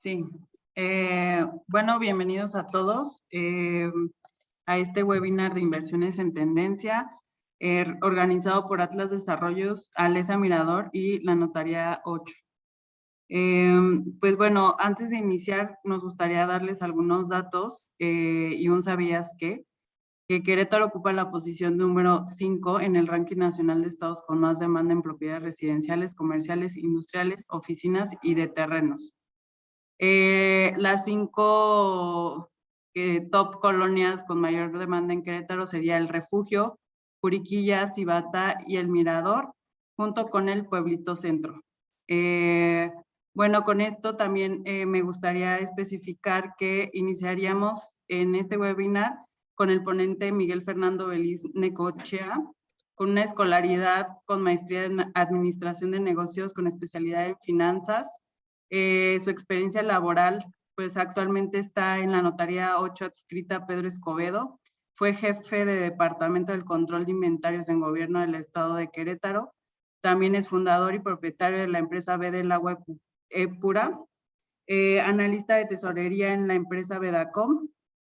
Sí. Bueno, bienvenidos a todos a este webinar de inversiones en tendencia, organizado por Atlas Desarrollos, Alesa Mirador y la Notaría 8. Pues bueno, antes de iniciar, nos gustaría darles algunos datos y un sabías que Querétaro ocupa la posición número 5 en el ranking nacional de estados con más demanda en propiedades residenciales, comerciales, industriales, oficinas y de terrenos. Las 5 top colonias con mayor demanda en Querétaro sería El Refugio, Juriquilla, Civata y El Mirador, junto con el Pueblito Centro. Bueno, con esto también me gustaría especificar que iniciaríamos en este webinar con el ponente Miguel Fernando Beliz Necochea, con una escolaridad con maestría en Administración de Negocios con especialidad en Finanzas. Su experiencia laboral, pues actualmente está en la Notaría 8 adscrita a Pedro Escobedo. Fue jefe de Departamento del Control de Inventarios en Gobierno del Estado de Querétaro. También es fundador y propietario de la empresa B del Agua Epura. Analista de tesorería en la empresa Vedacom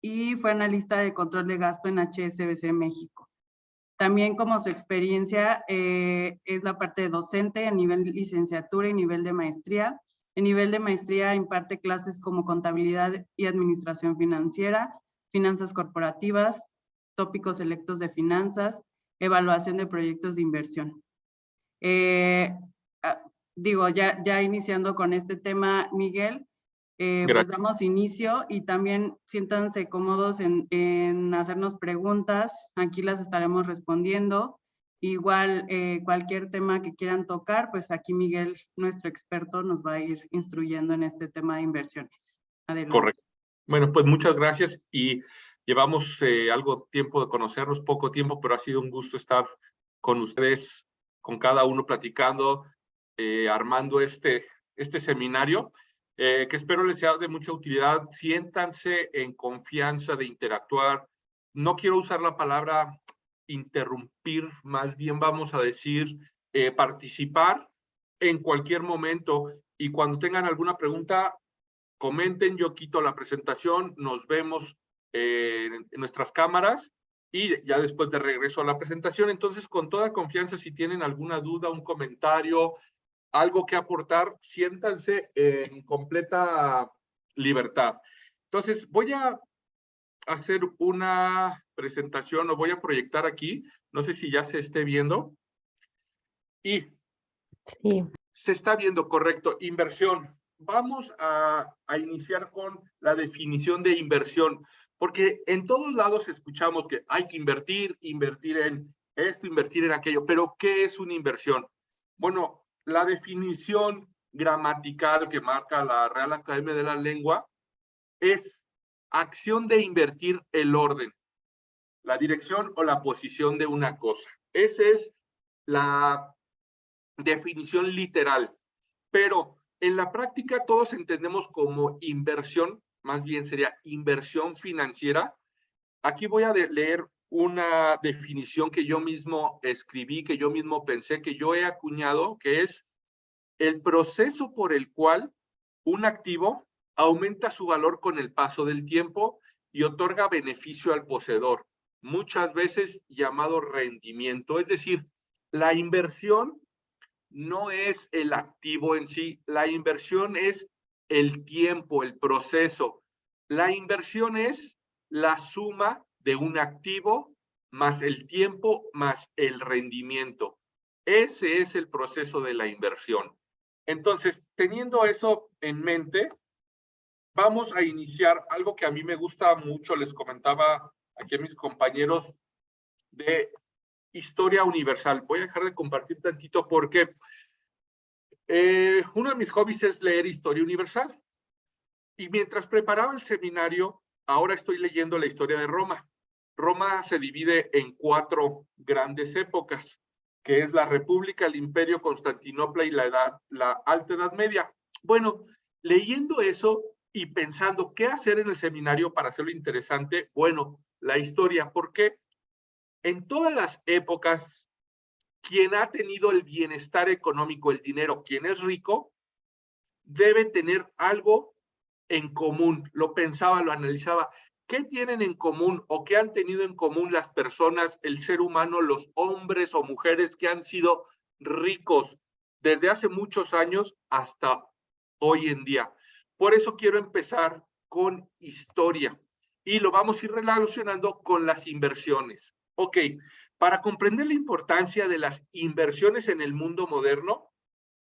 y fue analista de control de gasto en HSBC México. También como su experiencia es la parte docente a nivel de licenciatura y nivel de maestría. En nivel de maestría imparte clases como contabilidad y administración financiera, finanzas corporativas, tópicos selectos de finanzas, evaluación de proyectos de inversión. Digo, ya iniciando con este tema, Miguel, pues damos inicio y también siéntanse cómodos en hacernos preguntas. Aquí las estaremos respondiendo. Igual, cualquier tema que quieran tocar, pues aquí Miguel, nuestro experto, nos va a ir instruyendo en este tema de inversiones. Adelante. Correcto. Bueno, pues muchas gracias y llevamos algo tiempo de conocernos, poco tiempo, pero ha sido un gusto estar con ustedes, con cada uno platicando, armando este seminario, que espero les sea de mucha utilidad. Siéntanse en confianza de interactuar. No quiero usar la palabra interrumpir, más bien vamos a decir participar en cualquier momento, y cuando tengan alguna pregunta, comenten, yo quito la presentación, nos vemos en nuestras cámaras y ya después de regreso a la presentación. Entonces, con toda confianza, si tienen alguna duda, un comentario, algo que aportar, siéntanse en completa libertad. Entonces, voy a hacer una presentación, o voy a proyectar aquí, no sé si ya se esté viendo. Y sí, se está viendo, correcto. Inversión. Vamos a iniciar con la definición de inversión, porque en todos lados escuchamos que hay que invertir en esto, invertir en aquello, pero ¿qué es una inversión? Bueno, la definición gramatical que marca la Real Academia de la Lengua es acción de invertir el orden, la dirección o la posición de una cosa. Esa es la definición literal, pero en la práctica todos entendemos como inversión, más bien sería inversión financiera. Aquí voy a leer una definición que yo mismo escribí, que yo mismo pensé, que yo he acuñado, que es el proceso por el cual un activo aumenta su valor con el paso del tiempo y otorga beneficio al poseedor, muchas veces llamado rendimiento. Es decir, la inversión no es el activo en sí, la inversión es el tiempo, el proceso. La inversión es la suma de un activo más el tiempo más el rendimiento. Ese es el proceso de la inversión. Entonces, teniendo eso en mente, vamos a iniciar algo que a mí me gusta mucho. Les comentaba aquí a mis compañeros de historia universal. Voy a dejar de compartir tantito porque uno de mis hobbies es leer historia universal. Y mientras preparaba el seminario, ahora estoy leyendo la historia de Roma. Roma se divide en 4 grandes épocas, que es la República, el Imperio, Constantinopla y la Alta Edad Media. Bueno, leyendo eso y pensando qué hacer en el seminario para hacerlo interesante, bueno, la historia, porque en todas las épocas, quien ha tenido el bienestar económico, el dinero, quien es rico, debe tener algo en común? Lo pensaba, lo analizaba. ¿Qué tienen en común o qué han tenido en común las personas, el ser humano, los hombres o mujeres que han sido ricos desde hace muchos años hasta hoy en día? Por eso quiero empezar con historia y lo vamos a ir relacionando con las inversiones. Ok, para comprender la importancia de las inversiones en el mundo moderno,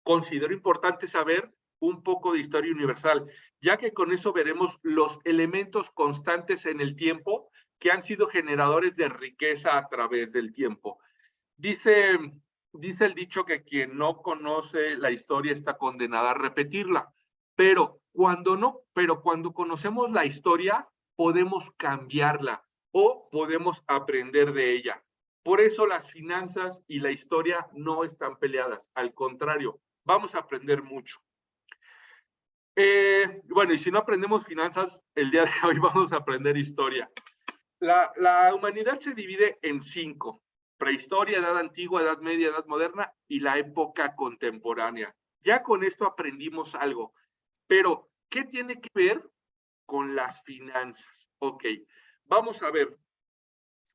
considero importante saber un poco de historia universal, ya que con eso veremos los elementos constantes en el tiempo que han sido generadores de riqueza a través del tiempo. Dice el dicho que quien no conoce la historia está condenada a repetirla, pero cuando conocemos la historia podemos cambiarla o podemos aprender de ella. Por eso las finanzas y la historia no están peleadas, al contrario, vamos a aprender mucho. Bueno, y si no aprendemos finanzas, el día de hoy vamos a aprender historia. La humanidad se divide en 5: prehistoria, edad antigua, edad media, edad moderna y la época contemporánea. Ya con esto aprendimos algo, pero ¿qué tiene que ver con las finanzas? Ok, vamos a ver.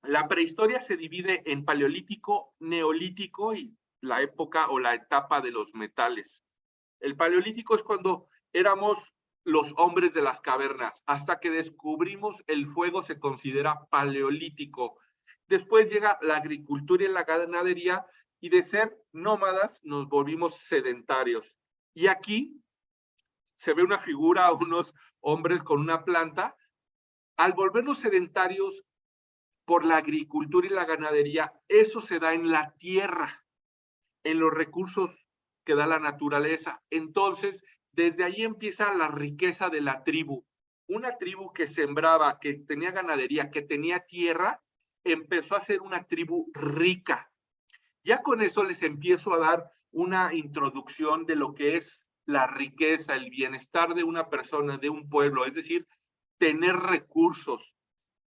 La prehistoria se divide en paleolítico, neolítico y la época o la etapa de los metales. El paleolítico es cuando éramos los hombres de las cavernas. Hasta que descubrimos el fuego se considera paleolítico. Después llega la agricultura y la ganadería y de ser nómadas nos volvimos sedentarios. Y aquí se ve una figura, unos hombres con una planta. Al volvernos sedentarios por la agricultura y la ganadería, eso se da en la tierra, en los recursos que da la naturaleza. Entonces, desde ahí empieza la riqueza de la tribu. Una tribu que sembraba, que tenía ganadería, que tenía tierra, empezó a ser una tribu rica. Ya con eso les empiezo a dar una introducción de lo que es la riqueza, el bienestar de una persona, de un pueblo, es decir, tener recursos.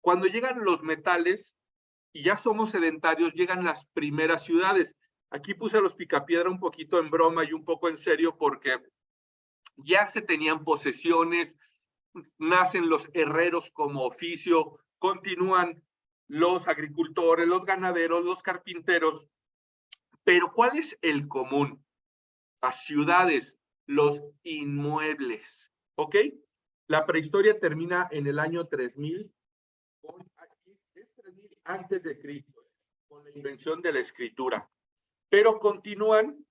Cuando llegan los metales y ya somos sedentarios, llegan las primeras ciudades. Aquí puse a los Picapiedra un poquito en broma y un poco en serio porque ya se tenían posesiones, nacen los herreros como oficio, continúan los agricultores, los ganaderos, los carpinteros. Pero ¿cuál es el común? Las ciudades, los inmuebles, ¿ok? La prehistoria termina en el año 3000, antes de Cristo, con la invención de la escritura. Pero continúan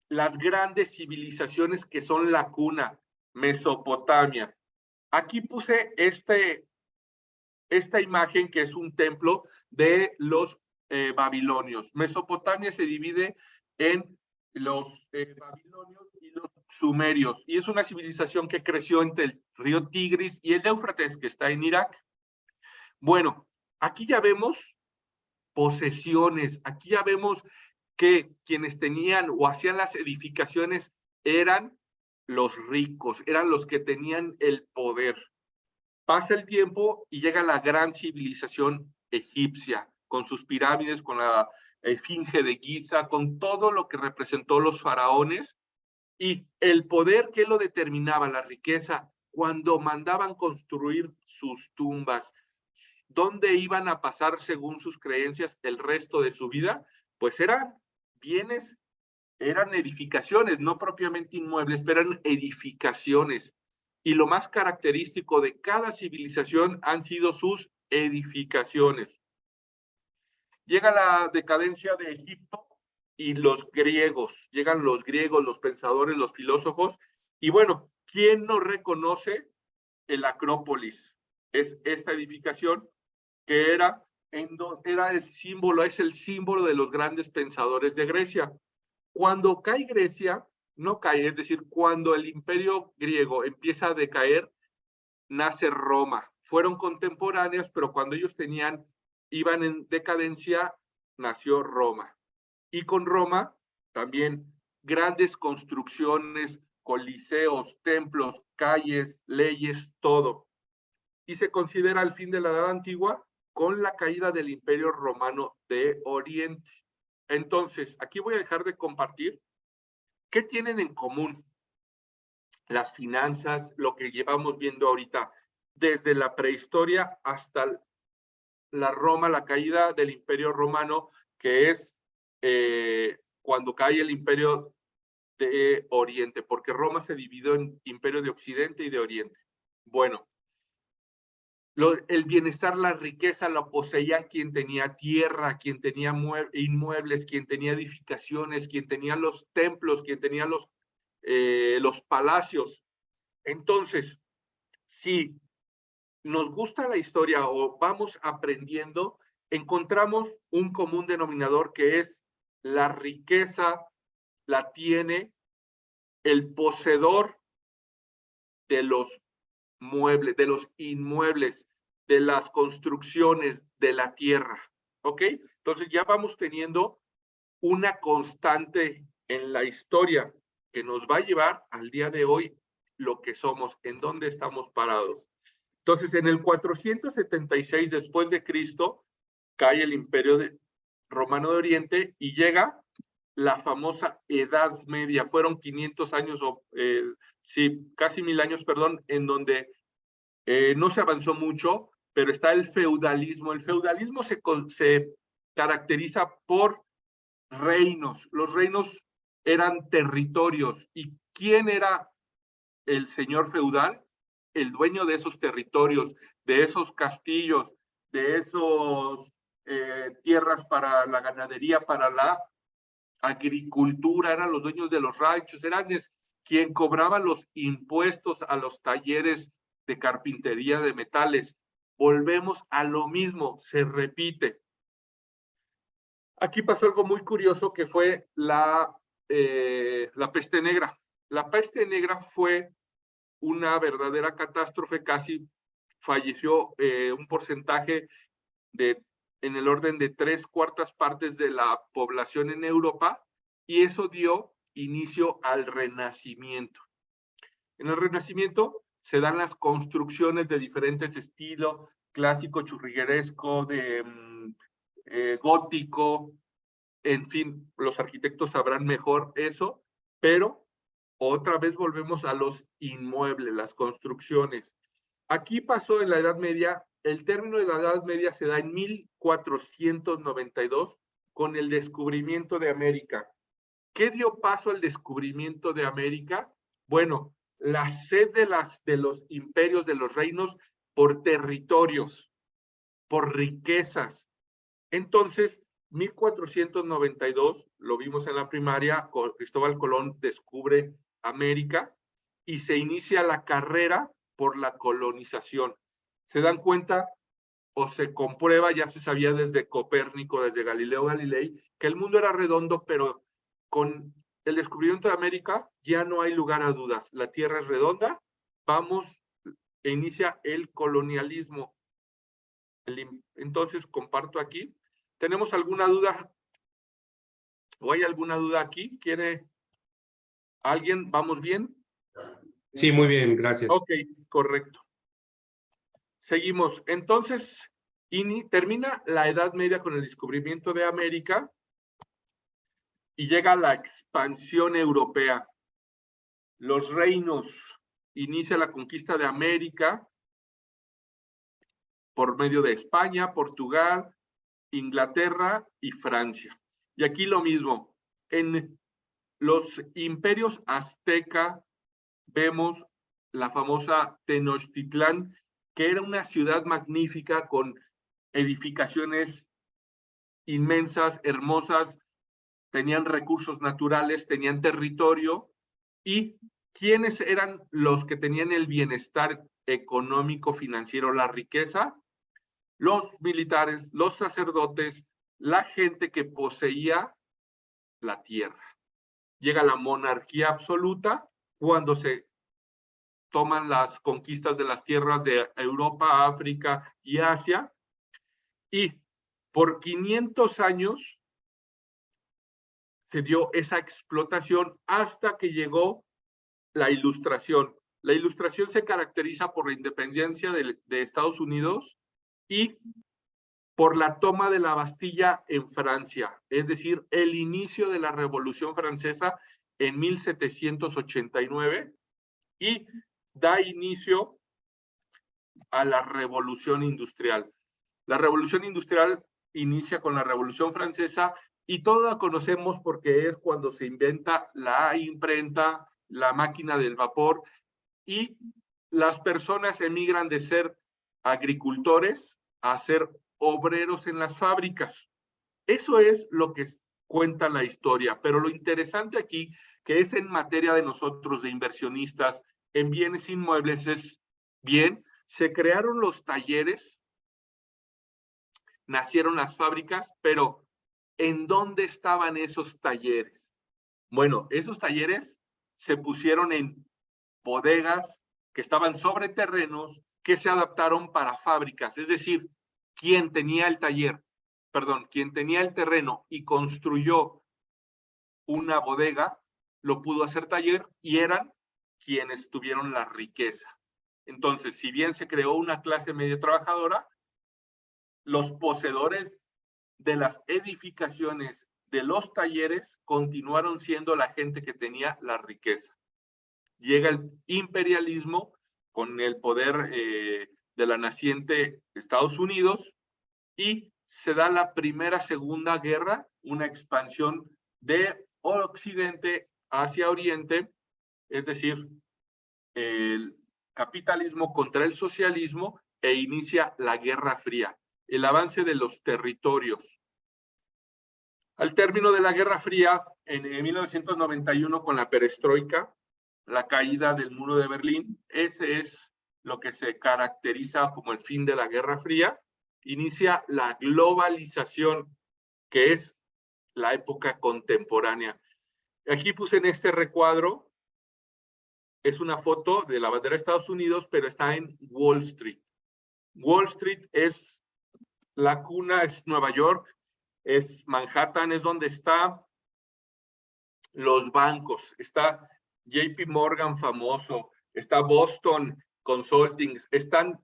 las grandes civilizaciones que son la cuna, Mesopotamia. Aquí puse esta imagen que es un templo de los babilonios. Mesopotamia se divide en los babilonios y los sumerios, y es una civilización que creció entre el río Tigris y el Éufrates, que está en Irak. Bueno, aquí ya vemos posesiones, aquí ya vemos que quienes tenían o hacían las edificaciones eran los ricos, eran los que tenían el poder. Pasa el tiempo y llega la gran civilización egipcia, con sus pirámides, con la esfinge de Giza, con todo lo que representó los faraones, y el poder que lo determinaba, la riqueza, cuando mandaban construir sus tumbas, dónde iban a pasar según sus creencias el resto de su vida, pues eran bienes, eran edificaciones, no propiamente inmuebles, pero eran edificaciones. Y lo más característico de cada civilización han sido sus edificaciones. Llega la decadencia de Egipto y los griegos, llegan los griegos, los pensadores, los filósofos, y bueno, ¿quién no reconoce el Acrópolis? Es esta edificación que era el símbolo, es el símbolo de los grandes pensadores de Grecia. Cuando cae Grecia, no cae, es decir, cuando el imperio griego empieza a decaer, nace Roma. Fueron contemporáneos, pero cuando ellos iban en decadencia, nació Roma. Y con Roma también grandes construcciones, coliseos, templos, calles, leyes, todo. Y se considera el fin de la Edad Antigua con la caída del Imperio Romano de Oriente. Entonces, aquí voy a dejar de compartir. ¿Qué tienen en común? las finanzas, lo que llevamos viendo ahorita, desde la prehistoria hasta la Roma, la caída del Imperio Romano, que es cuando cae el Imperio de Oriente, porque Roma se dividió en Imperio de Occidente y de Oriente. Bueno, el bienestar, la riqueza la poseía quien tenía tierra, quien tenía inmuebles, quien tenía edificaciones, quien tenía los templos, quien tenía los palacios. Entonces, si nos gusta la historia o vamos aprendiendo, encontramos un común denominador que es la riqueza la tiene el poseedor de los muebles, de los inmuebles, de las construcciones, de la tierra. ¿Ok? Entonces ya vamos teniendo una constante en la historia que nos va a llevar al día de hoy lo que somos, en dónde estamos parados. Entonces, en el 476 después de Cristo, cae el Imperio Romano de Oriente y llega la famosa Edad Media. Fueron 500 años, sí, casi 1000 años, perdón, en donde no se avanzó mucho, pero está el feudalismo. El feudalismo se caracteriza por reinos. Los reinos eran territorios. ¿Y quién era el señor feudal? El dueño de esos territorios, de esos castillos, de esos tierras para la ganadería, para la agricultura, eran los dueños de los ranchos, eran quien cobraba los impuestos a los talleres de carpintería de metales. Volvemos a lo mismo, se repite. Aquí pasó algo muy curioso que fue la peste negra. La peste negra fue una verdadera catástrofe, casi falleció un porcentaje en el orden de 3/4 partes de la población en Europa, y eso dio inicio al Renacimiento. En el Renacimiento se dan las construcciones de diferentes estilos, clásico, churrigueresco, gótico, en fin, los arquitectos sabrán mejor eso, pero otra vez volvemos a los inmuebles, las construcciones. Aquí pasó en la Edad Media, el término de la Edad Media se da en 1492 con el descubrimiento de América. ¿Qué dio paso al descubrimiento de América? Bueno, la sed de los imperios, de los reinos, por territorios, por riquezas. Entonces, 1492, lo vimos en la primaria, Cristóbal Colón descubre América y se inicia la carrera por la colonización. ¿Se dan cuenta o se comprueba? Ya se sabía desde Copérnico, desde Galileo Galilei, que el mundo era redondo, pero con el descubrimiento de América ya no hay lugar a dudas. La Tierra es redonda, vamos, inicia el colonialismo. Entonces, comparto aquí. ¿Tenemos alguna duda? ¿O hay alguna duda aquí? ¿Quiere alguien? ¿Vamos bien? Sí, muy bien, gracias. Ok, correcto. Seguimos. Entonces, termina la Edad Media con el descubrimiento de América y llega la expansión europea. Los reinos, inicia la conquista de América por medio de España, Portugal, Inglaterra y Francia. Y aquí lo mismo. En los imperios azteca vemos la famosa Tenochtitlán, que era una ciudad magnífica con edificaciones inmensas, hermosas, tenían recursos naturales, tenían territorio. ¿Y quiénes eran los que tenían el bienestar económico, financiero, la riqueza? Los militares, los sacerdotes, la gente que poseía la tierra. Llega la monarquía absoluta cuando se toman las conquistas de las tierras de Europa, África y Asia, y por 500 años se dio esa explotación hasta que llegó la Ilustración. La Ilustración se caracteriza por la independencia de Estados Unidos y por la toma de la Bastilla en Francia, es decir, el inicio de la Revolución Francesa en 1789, y da inicio a la Revolución Industrial. La Revolución Industrial inicia con la Revolución Francesa y todos la conocemos porque es cuando se inventa la imprenta, la máquina del vapor, y las personas emigran de ser agricultores a ser obreros en las fábricas. Eso es lo que cuenta la historia, pero lo interesante aquí, que es en materia de nosotros, de inversionistas en bienes inmuebles, es bien, se crearon los talleres, nacieron las fábricas, pero ¿en dónde estaban esos talleres? Bueno, esos talleres se pusieron en bodegas que estaban sobre terrenos que se adaptaron para fábricas, es decir, quien tenía el taller, perdón, quien tenía el terreno y construyó una bodega, lo pudo hacer taller y eran quienes tuvieron la riqueza. Entonces, si bien se creó una clase media trabajadora, los poseedores de las edificaciones de los talleres continuaron siendo la gente que tenía la riqueza. Llega el imperialismo con el poder de la naciente Estados Unidos y se da la Segunda Guerra, una expansión de Occidente hacia Oriente, es decir, el capitalismo contra el socialismo, e inicia la Guerra Fría, el avance de los territorios. Al término de la Guerra Fría, en 1991, con la perestroika, la caída del muro de Berlín, ese es lo que se caracteriza como el fin de la Guerra Fría, inicia la globalización, que es la época contemporánea. Aquí puse en este recuadro, es una foto de la bandera de Estados Unidos, pero está en Wall Street. Wall Street es la cuna, es Nueva York, es Manhattan, es donde están los bancos, está JP Morgan famoso, está Boston Consulting, están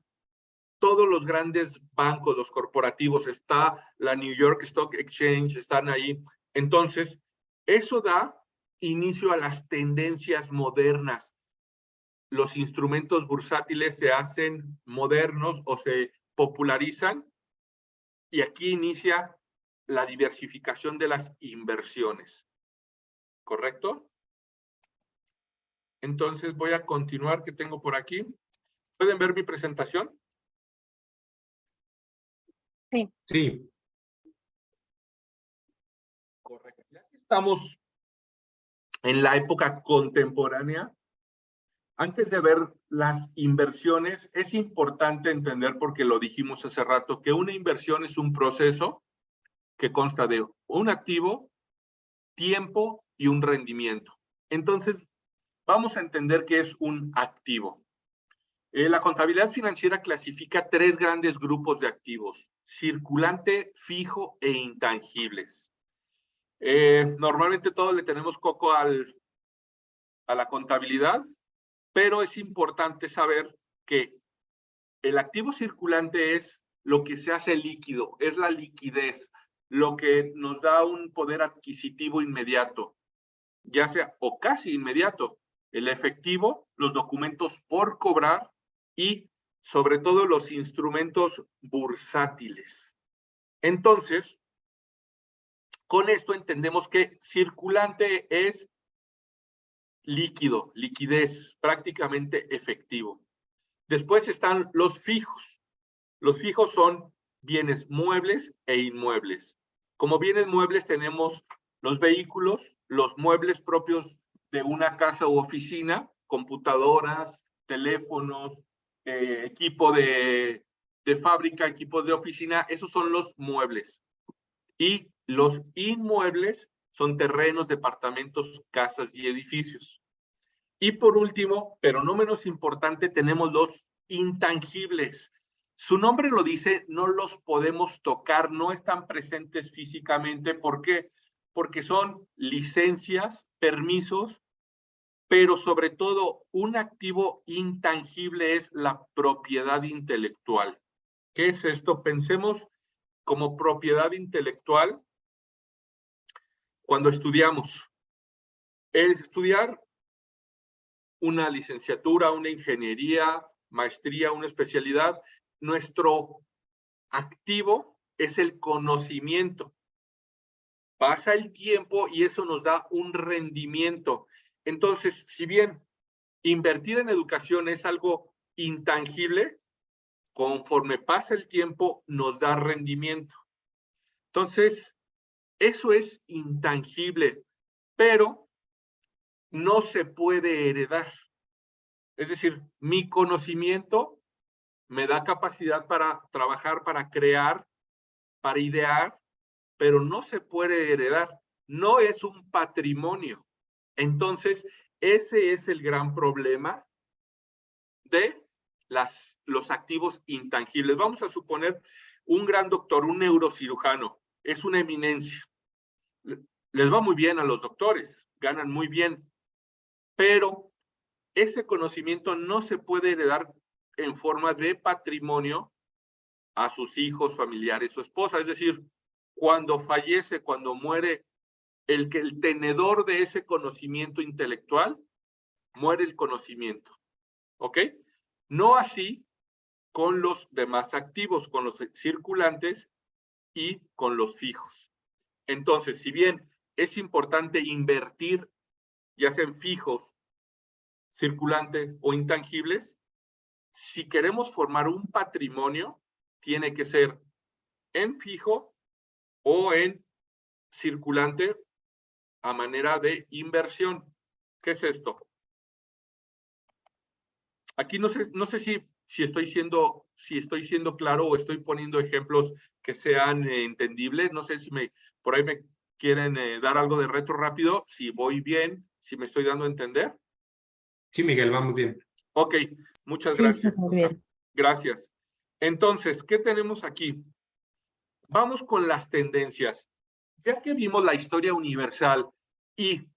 todos los grandes bancos, los corporativos, está la New York Stock Exchange, están ahí. Entonces, eso da inicio a las tendencias modernas. Los instrumentos bursátiles se hacen modernos o se popularizan y aquí inicia la diversificación de las inversiones. ¿Correcto? Entonces voy a continuar, que tengo por aquí. ¿Pueden ver mi presentación? Sí. Sí. Correcto. Ya que estamos en la época contemporánea, antes de ver las inversiones, es importante entender, porque lo dijimos hace rato, que una inversión es un proceso que consta de un activo, tiempo y un rendimiento. Entonces, vamos a entender qué es un activo. La contabilidad financiera clasifica 3 grandes grupos de activos: circulante, fijo e intangibles. Normalmente todos le tenemos coco a la contabilidad, pero es importante saber que el activo circulante es lo que se hace líquido, es la liquidez, lo que nos da un poder adquisitivo inmediato, ya sea o casi inmediato. El efectivo, los documentos por cobrar y sobre todo los instrumentos bursátiles. Entonces, con esto entendemos que circulante es líquido, liquidez, prácticamente efectivo. Después están los fijos. Los fijos son bienes muebles e inmuebles. Como bienes muebles tenemos los vehículos, los muebles propios de una casa u oficina, computadoras, teléfonos, equipo de fábrica, equipos de oficina, esos son los muebles. Y los inmuebles son terrenos, departamentos, casas y edificios. Y por último, pero no menos importante, tenemos los intangibles. Su nombre lo dice, no los podemos tocar, no están presentes físicamente. ¿Por qué? Porque son licencias, permisos, pero sobre todo un activo intangible es la propiedad intelectual. ¿Qué es esto? Pensemos como propiedad intelectual cuando estudiamos. El estudiar una licenciatura, una ingeniería, maestría, una especialidad. Nuestro activo es el conocimiento. Pasa el tiempo y eso nos da un rendimiento. Entonces, si bien invertir en educación es algo intangible, conforme pasa el tiempo nos da rendimiento. Entonces, eso es intangible, pero no se puede heredar. Es decir, mi conocimiento me da capacidad para trabajar, para crear, para idear, pero no se puede heredar. No es un patrimonio. Entonces, ese es el gran problema de los activos intangibles. Vamos a suponer un gran doctor, un neurocirujano, es una eminencia. Les va muy bien a los doctores, ganan muy bien, pero ese conocimiento no se puede heredar en forma de patrimonio a sus hijos, familiares o esposa. Es decir, cuando fallece, cuando muere el tenedor de ese conocimiento intelectual, muere el conocimiento. ¿Ok? No así con los demás activos, con los circulantes y con los fijos. Entonces, si bien es importante invertir, ya sea en fijos, circulantes o intangibles, si queremos formar un patrimonio, tiene que ser en fijo o en circulante a manera de inversión. ¿Qué es esto? Aquí no sé si estoy siendo claro o estoy poniendo ejemplos que sean entendibles. No sé si por ahí me quieren dar algo de retro rápido, si voy bien, si me estoy dando a entender. Sí, Miguel, vamos bien. Ok, muchas gracias. Muy bien. Gracias. Entonces, ¿qué tenemos aquí? Vamos con las tendencias. Ya que vimos la historia universal y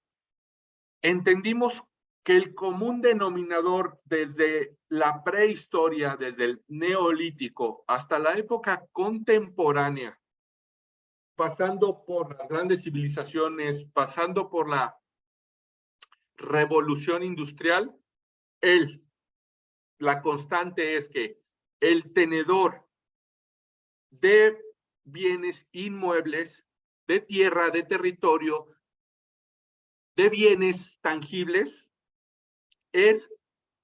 entendimos que el común denominador desde la prehistoria, desde el neolítico hasta la época contemporánea, pasando por las grandes civilizaciones, pasando por la revolución industrial, la constante es que el tenedor de bienes inmuebles, de tierra, de territorio, de bienes tangibles, es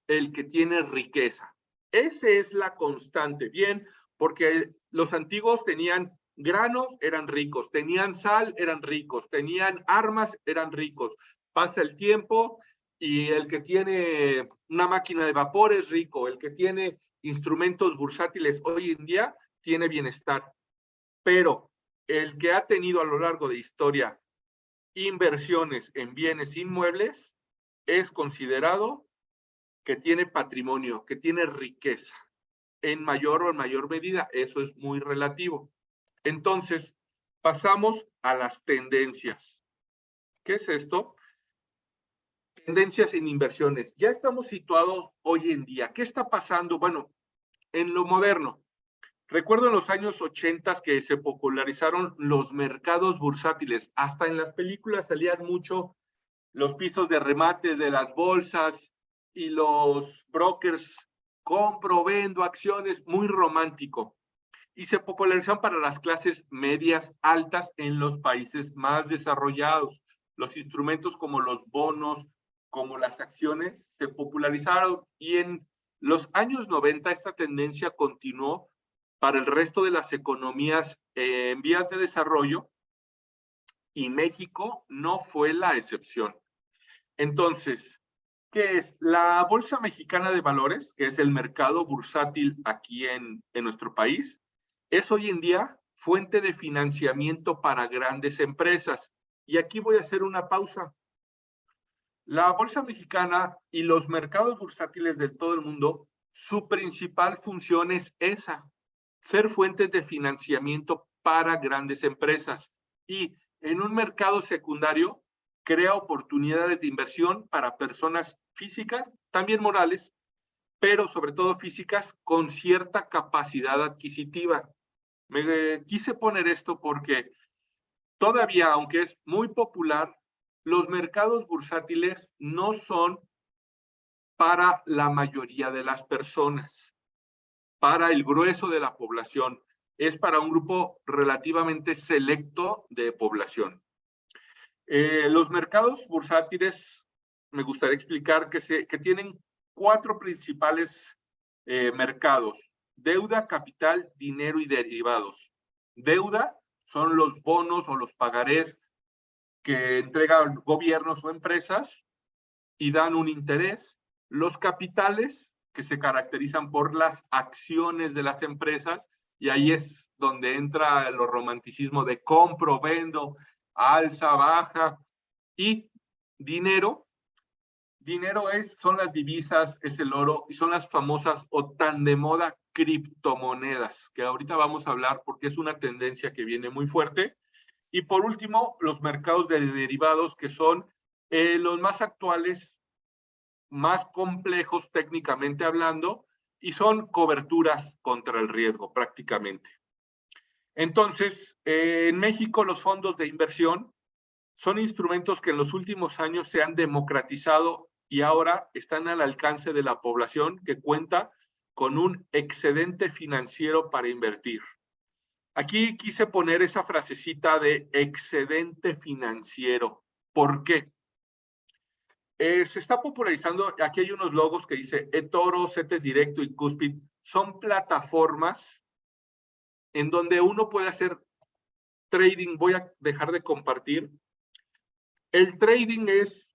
el que tiene riqueza. Esa es la constante, bien, porque los antiguos tenían granos, eran ricos, tenían sal, eran ricos, tenían armas, eran ricos. Pasa el tiempo y el que tiene una máquina de vapor es rico, el que tiene instrumentos bursátiles hoy en día tiene bienestar. Pero el que ha tenido a lo largo de historia inversiones en bienes inmuebles es considerado que tiene patrimonio, que tiene riqueza, en mayor o en mayor medida. Eso es muy relativo. Entonces, pasamos a las tendencias. ¿Qué es esto? Tendencias en inversiones. Ya estamos situados hoy en día. ¿Qué está pasando? Bueno, en lo moderno. Recuerdo en los años 80 que se popularizaron los mercados bursátiles. Hasta en las películas salían mucho los pisos de remate de las bolsas y los brokers, compro, vendo acciones, muy romántico. Y se popularizaron para las clases medias altas en los países más desarrollados. Los instrumentos como los bonos, como las acciones, se popularizaron y en los años 90 esta tendencia continuó para el resto de las economías en vías de desarrollo y México no fue la excepción. Entonces, ¿qué es? La Bolsa Mexicana de Valores, que es el mercado bursátil aquí en nuestro país, es hoy en día fuente de financiamiento para grandes empresas. Y aquí voy a hacer una pausa. La Bolsa Mexicana y los mercados bursátiles de todo el mundo, su principal función es esa, ser fuentes de financiamiento para grandes empresas. Y en un mercado secundario, crea oportunidades de inversión para personas físicas, también morales, pero sobre todo físicas con cierta capacidad adquisitiva. Me quise poner esto porque todavía, aunque es muy popular, los mercados bursátiles no son para la mayoría de las personas, para el grueso de la población. Es para un grupo relativamente selecto de población. Los mercados bursátiles, me gustaría explicar que tienen 4 principales mercados: deuda, capital, dinero y derivados. Deuda son los bonos o los pagarés que entregan gobiernos o empresas y dan un interés. Los capitales, que se caracterizan por las acciones de las empresas, y ahí es donde entra el romanticismo de compro, vendo, alza, baja. Y dinero, son las divisas, es el oro, y son las famosas o tan de moda criptomonedas, que ahorita vamos a hablar porque es una tendencia que viene muy fuerte. Y por último, los mercados de derivados, que son los más actuales, más complejos técnicamente hablando, y son coberturas contra el riesgo prácticamente. Entonces, en México los fondos de inversión son instrumentos que en los últimos años se han democratizado y ahora están al alcance de la población que cuenta con un excedente financiero para invertir. Aquí quise poner esa frasecita de excedente financiero. ¿Por qué? Se está popularizando, aquí hay unos logos que dice eToro, CETES Directo y Cuspid. Son plataformas en donde uno puede hacer trading. Voy a dejar de compartir. El trading es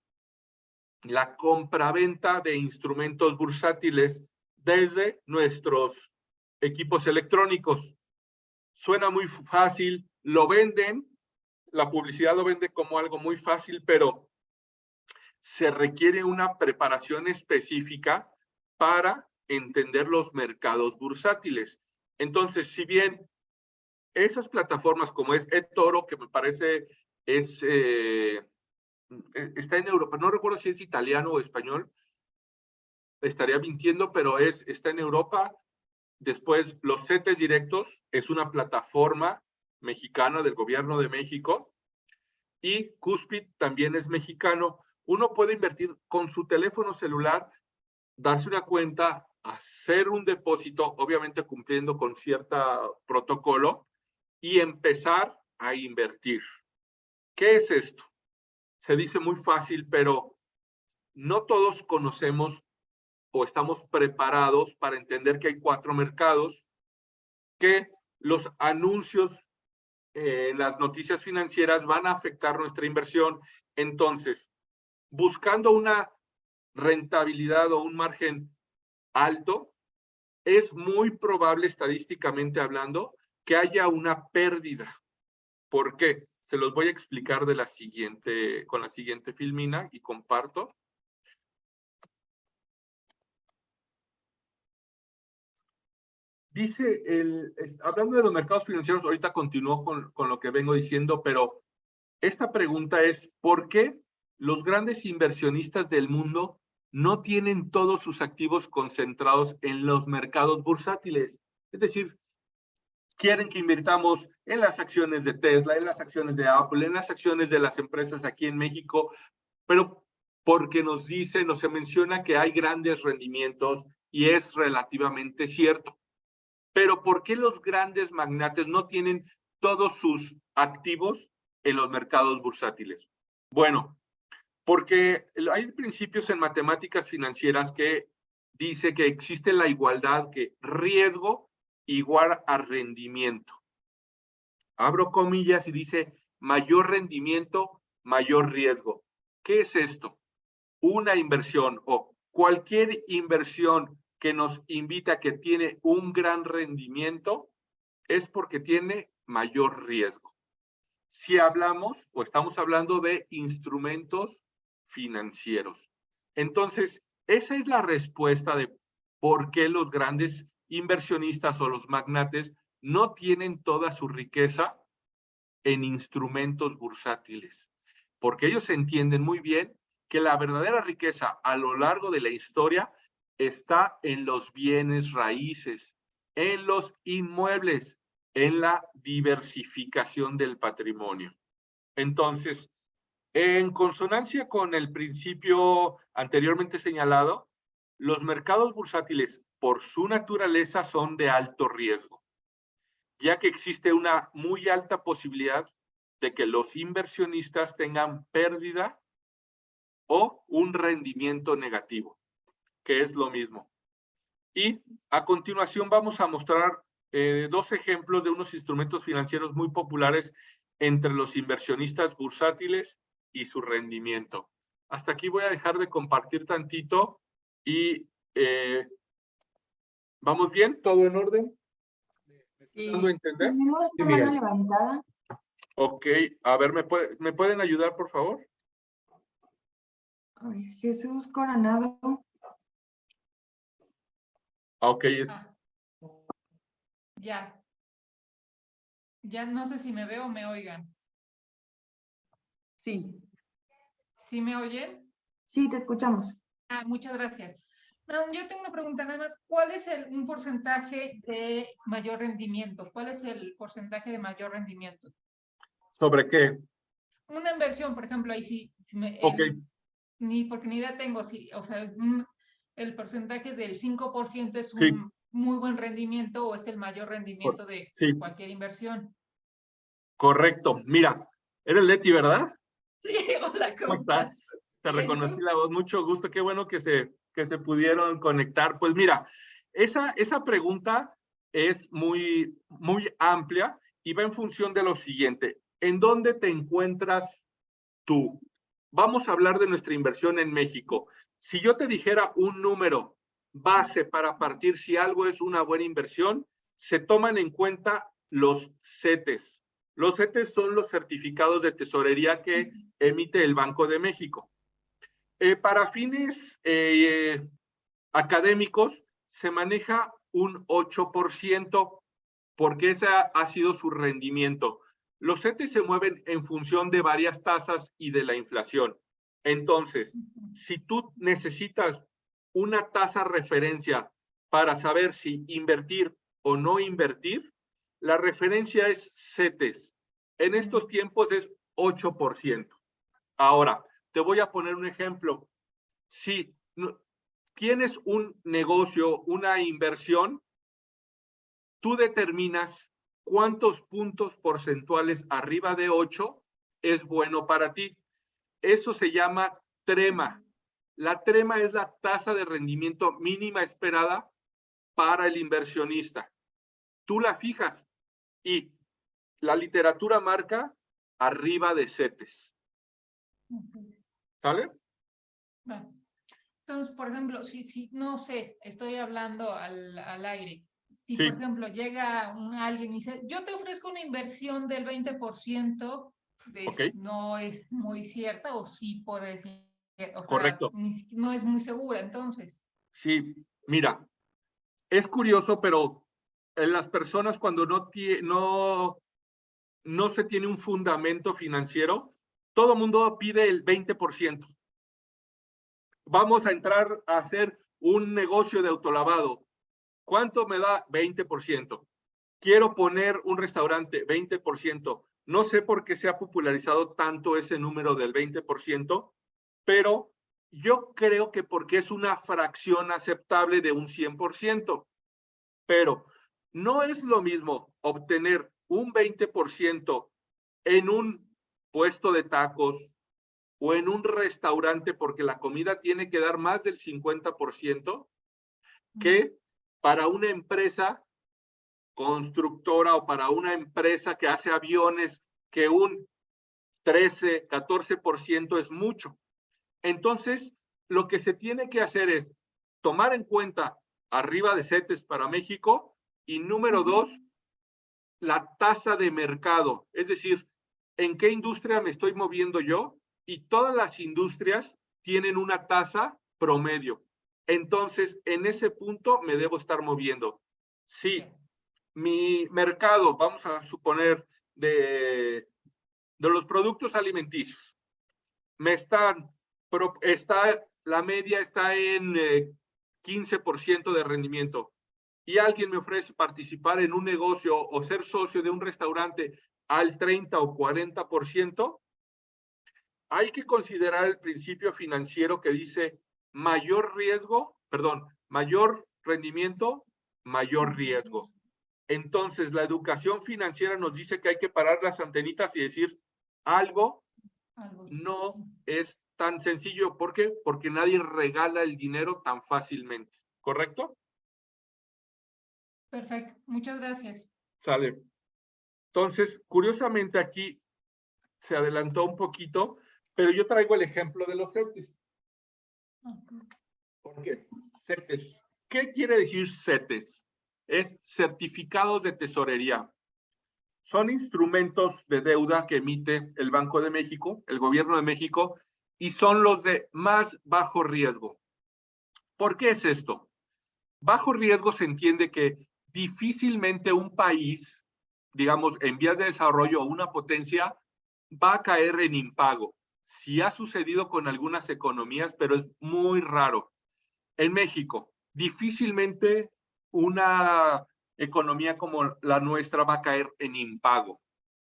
la compraventa de instrumentos bursátiles desde nuestros equipos electrónicos. Suena muy fácil, lo venden, la publicidad lo vende como algo muy fácil, pero se requiere una preparación específica para entender los mercados bursátiles. Entonces, si bien esas plataformas como es eToro, que me parece está en Europa, no recuerdo si es italiano o español, estaría mintiendo, pero está en Europa. Después, los CETES Directos es una plataforma mexicana del gobierno de México, y Cuspid también es mexicano. Uno puede invertir con su teléfono celular, darse una cuenta, hacer un depósito, obviamente cumpliendo con cierto protocolo, y empezar a invertir. ¿Qué es esto? Se dice muy fácil, pero no todos conocemos o estamos preparados para entender que hay 4 mercados, que los anuncios en las noticias financieras van a afectar nuestra inversión. Entonces, buscando una rentabilidad o un margen alto, es muy probable, estadísticamente hablando, que haya una pérdida. ¿Por qué? Se los voy a explicar con la siguiente filmina, y comparto. Dice, hablando de los mercados financieros, ahorita continúo con lo que vengo diciendo, pero esta pregunta es: ¿por qué los grandes inversionistas del mundo no tienen todos sus activos concentrados en los mercados bursátiles? Es decir, quieren que invirtamos en las acciones de Tesla, en las acciones de Apple, en las acciones de las empresas aquí en México, pero porque se menciona que hay grandes rendimientos, y es relativamente cierto. Pero ¿por qué los grandes magnates no tienen todos sus activos en los mercados bursátiles? Bueno, porque hay principios en matemáticas financieras que dice que existe la igualdad, que riesgo igual a rendimiento. Abro comillas y dice mayor rendimiento, mayor riesgo. ¿Qué es esto? Una inversión o cualquier inversión que nos invita a que tiene un gran rendimiento es porque tiene mayor riesgo. Si hablamos o estamos hablando de instrumentos financieros. Entonces, esa es la respuesta de por qué los grandes inversionistas o los magnates no tienen toda su riqueza en instrumentos bursátiles. Porque ellos entienden muy bien que la verdadera riqueza a lo largo de la historia está en los bienes raíces, en los inmuebles, en la diversificación del patrimonio. Entonces, en consonancia con el principio anteriormente señalado, Los mercados bursátiles, por su naturaleza, son de alto riesgo, ya que existe una muy alta posibilidad de que los inversionistas tengan pérdida o un rendimiento negativo, que es lo mismo. Y a continuación vamos a mostrar dos ejemplos de unos instrumentos financieros muy populares entre los inversionistas bursátiles y su rendimiento. Hasta aquí voy a dejar de compartir tantito y ¿vamos bien? ¿Todo en orden? ¿Me estoy dando a entender? Tenemos Sí, una mano Miguel. levantada. Ok, a ver, ¿me pueden ayudar, por favor? A ver, Jesús Coronado. Ok, Ya. Ya no sé si me veo o me oigan. Sí. ¿Sí me oyen? Sí, te escuchamos. Muchas gracias. No, yo tengo una pregunta nada más. ¿Cuál es un porcentaje de mayor rendimiento? ¿Cuál es el porcentaje de mayor rendimiento? ¿sobre qué? Una inversión, por ejemplo, ahí sí, Ok, porque ni idea tengo, sí, o sea, el porcentaje es del 5% es sí, un muy buen rendimiento o es el mayor rendimiento de sí, cualquier inversión. correcto. Mira, eres Leti, ¿verdad? Sí, hola, ¿Cómo estás? Te Bien, reconocí ¿tú? la voz, mucho gusto, qué bueno que se pudieron conectar. Pues mira, esa pregunta es muy amplia y va en función de lo siguiente. ¿En dónde te encuentras tú? Vamos a hablar de nuestra inversión en México. Si yo te dijera un número base para partir si algo es una buena inversión, se toman en cuenta los CETES. Los CETES son los certificados de tesorería que emite el Banco de México. Para fines académicos se maneja un 8% porque ese ha sido su rendimiento. Los CETES se mueven en función de varias tasas y de la inflación. Entonces, si tú necesitas una tasa referencia para saber si invertir o no invertir, la referencia es CETES. En estos tiempos es 8%. Ahora, te voy a poner un ejemplo. Si tienes un negocio, una inversión, tú determinas cuántos puntos porcentuales arriba de 8 es bueno para ti. Eso se llama trema. La trema es la tasa de rendimiento mínima esperada para el inversionista. Tú la fijas y la literatura marca arriba de CETES. ¿Sale? Bueno, entonces, por ejemplo, si no sé, estoy hablando al aire. Si, Sí. por ejemplo, llega alguien y dice, yo te ofrezco una inversión del 20%, Okay. no es muy cierta o sí puede ser, o Correcto. sea, no es muy segura, entonces. Sí, mira, es curioso, pero en las personas cuando no se tiene un fundamento financiero, todo el mundo pide el 20%. Vamos a entrar a hacer un negocio de autolavado. ¿Cuánto me da? 20%. Quiero poner un restaurante, 20%. No sé por qué se ha popularizado tanto ese número del 20%, pero yo creo que porque es una fracción aceptable de un 100%. Pero no es lo mismo obtener un 20% en un puesto de tacos o en un restaurante porque la comida tiene que dar más del 50% que para una empresa constructora o para una empresa que hace aviones que un 13, 14% es mucho. Entonces, lo que se tiene que hacer es tomar en cuenta arriba de CETES para México y número 2, la tasa de mercado, es decir, en qué industria me estoy moviendo yo, y todas las industrias tienen una tasa promedio. Entonces, en ese punto me debo estar moviendo. Si mi mercado, vamos a suponer, de los productos alimenticios, la media está en 15% de rendimiento y alguien me ofrece participar en un negocio o ser socio de un restaurante al 30 o 40%, hay que considerar el principio financiero que dice mayor riesgo, mayor rendimiento, mayor riesgo. Entonces, la educación financiera nos dice que hay que parar las antenitas y decir algo no es tan sencillo. ¿Por qué? Porque nadie regala el dinero tan fácilmente. ¿Correcto? Perfecto, muchas gracias. Sale. Entonces, curiosamente aquí se adelantó un poquito, pero yo traigo el ejemplo de los CETES. ¿Por qué? CETES. ¿Qué quiere decir CETES? Es certificados de tesorería. Son instrumentos de deuda que emite el Banco de México, el Gobierno de México, y son los de más bajo riesgo. ¿Por qué es esto? Bajo riesgo se entiende que difícilmente un país, digamos, en vías de desarrollo o una potencia, va a caer en impago. Sí ha sucedido con algunas economías, pero es muy raro. En México, difícilmente una economía como la nuestra va a caer en impago.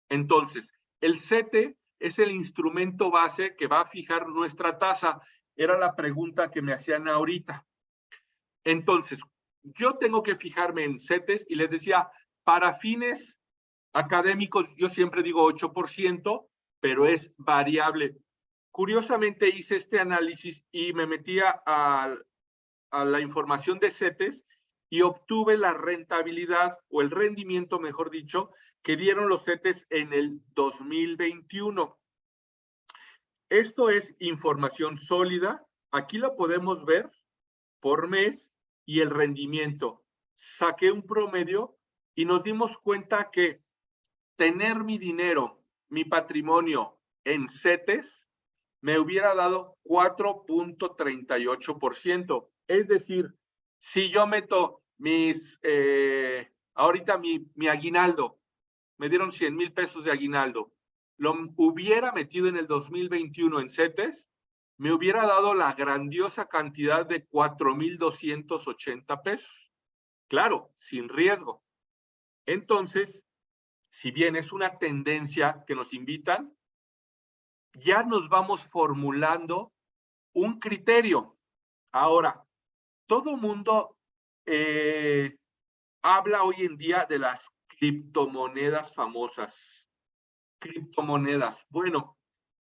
Entonces, el CETE es el instrumento base que va a fijar nuestra tasa. Era la pregunta que me hacían ahorita. Entonces, yo tengo que fijarme en CETES y les decía, para fines académicos, yo siempre digo 8%, pero es variable. Curiosamente hice este análisis y me metía a la información de CETES y obtuve la rentabilidad o el rendimiento, mejor dicho, que dieron los CETES en el 2021. Esto es información sólida. Aquí lo podemos ver por mes y el rendimiento. Saqué un promedio y nos dimos cuenta que tener mi dinero, mi patrimonio en CETES me hubiera dado 4.38%. Es decir, si yo meto ahorita mi aguinaldo, me dieron 100,000 pesos de aguinaldo, lo hubiera metido en el 2021 en CETES, me hubiera dado la grandiosa cantidad de 4,280 pesos. Claro, sin riesgo. Entonces, si bien es una tendencia que nos invitan, ya nos vamos formulando un criterio. Ahora, todo mundo habla hoy en día de las criptomonedas famosas. Criptomonedas. Bueno,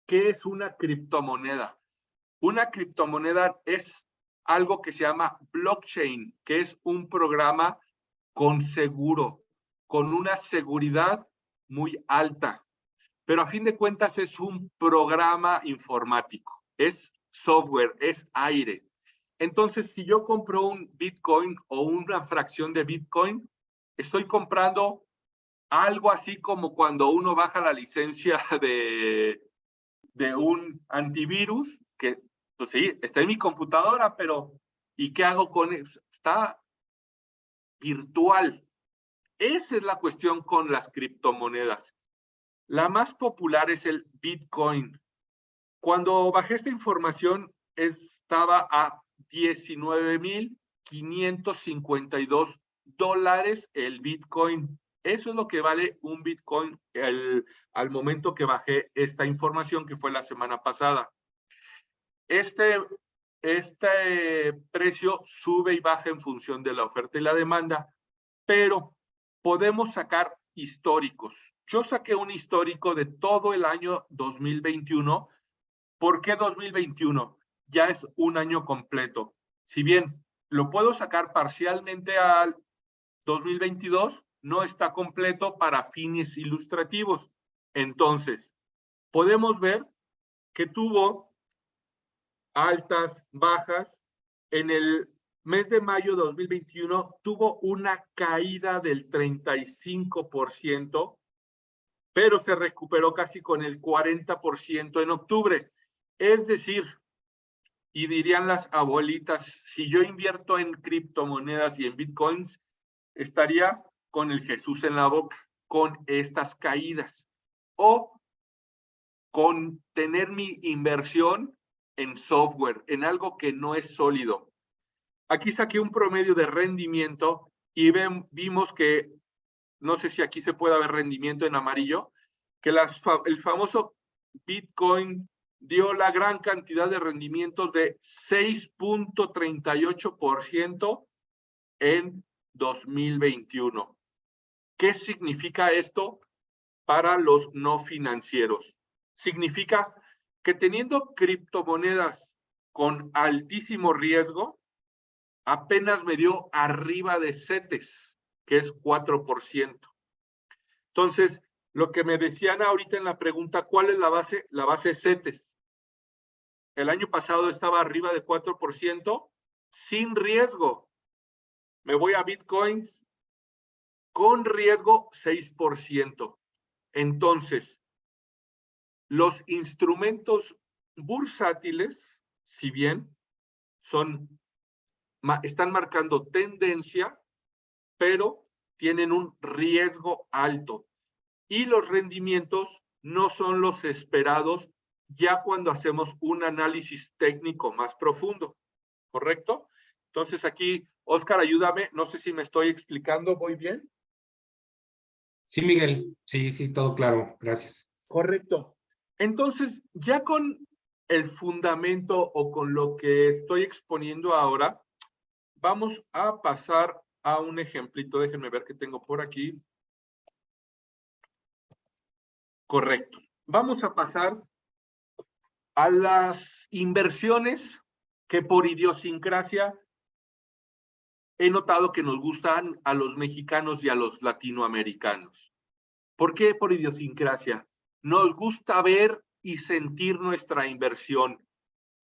¿qué es una criptomoneda? Una criptomoneda es algo que se llama blockchain, que es un programa con seguro, con una seguridad muy alta. Pero a fin de cuentas es un programa informático, es software, es aire. Entonces, si yo compro un Bitcoin o una fracción de Bitcoin, estoy comprando algo así como cuando uno baja la licencia de un antivirus, que pues sí, está en mi computadora, pero ¿y qué hago con eso? Está virtual. Esa es la cuestión con las criptomonedas. La más popular es el Bitcoin. Cuando bajé esta información estaba a $19,552 el Bitcoin. Eso es lo que vale un Bitcoin al momento que bajé esta información, que fue la semana pasada. Este precio sube y baja en función de la oferta y la demanda, pero podemos sacar históricos. Yo saqué un histórico de todo el año 2021. ¿Por qué 2021? Ya es un año completo. Si bien lo puedo sacar parcialmente al 2022, no está completo para fines ilustrativos. Entonces, podemos ver que tuvo altas, bajas. En el mes de mayo de 2021 tuvo una caída del 35%, pero se recuperó casi con el 40% en octubre. Es decir, y dirían las abuelitas, si yo invierto en criptomonedas y en bitcoins, estaría con el Jesús en la boca, con estas caídas, o con tener mi inversión en software, en algo que no es sólido. Aquí saqué un promedio de rendimiento y vimos que, no sé si aquí se puede ver rendimiento en amarillo, que el famoso Bitcoin dio la gran cantidad de rendimientos de 6.38% en 2021. ¿Qué significa esto para los no financieros? Significa que teniendo criptomonedas con altísimo riesgo, apenas me dio arriba de CETES, que es 4%. Entonces, lo que me decían ahorita en la pregunta, ¿cuál es la base? La base es CETES. El año pasado estaba arriba de 4%, sin riesgo. Me voy a Bitcoins, con riesgo 6%. Entonces, los instrumentos bursátiles, si bien están marcando tendencia, pero tienen un riesgo alto y los rendimientos no son los esperados ya cuando hacemos un análisis técnico más profundo, ¿correcto? Entonces aquí, Oscar, ayúdame, no sé si me estoy explicando muy bien. Sí, Miguel. Sí, todo claro. Gracias. Correcto. Entonces, ya con el fundamento o con lo que estoy exponiendo ahora, vamos a pasar a un ejemplito. Déjenme ver qué tengo por aquí. Correcto. Vamos a pasar a las inversiones que por idiosincrasia he notado que nos gustan a los mexicanos y a los latinoamericanos. ¿Por qué por idiosincrasia? Nos gusta ver y sentir nuestra inversión.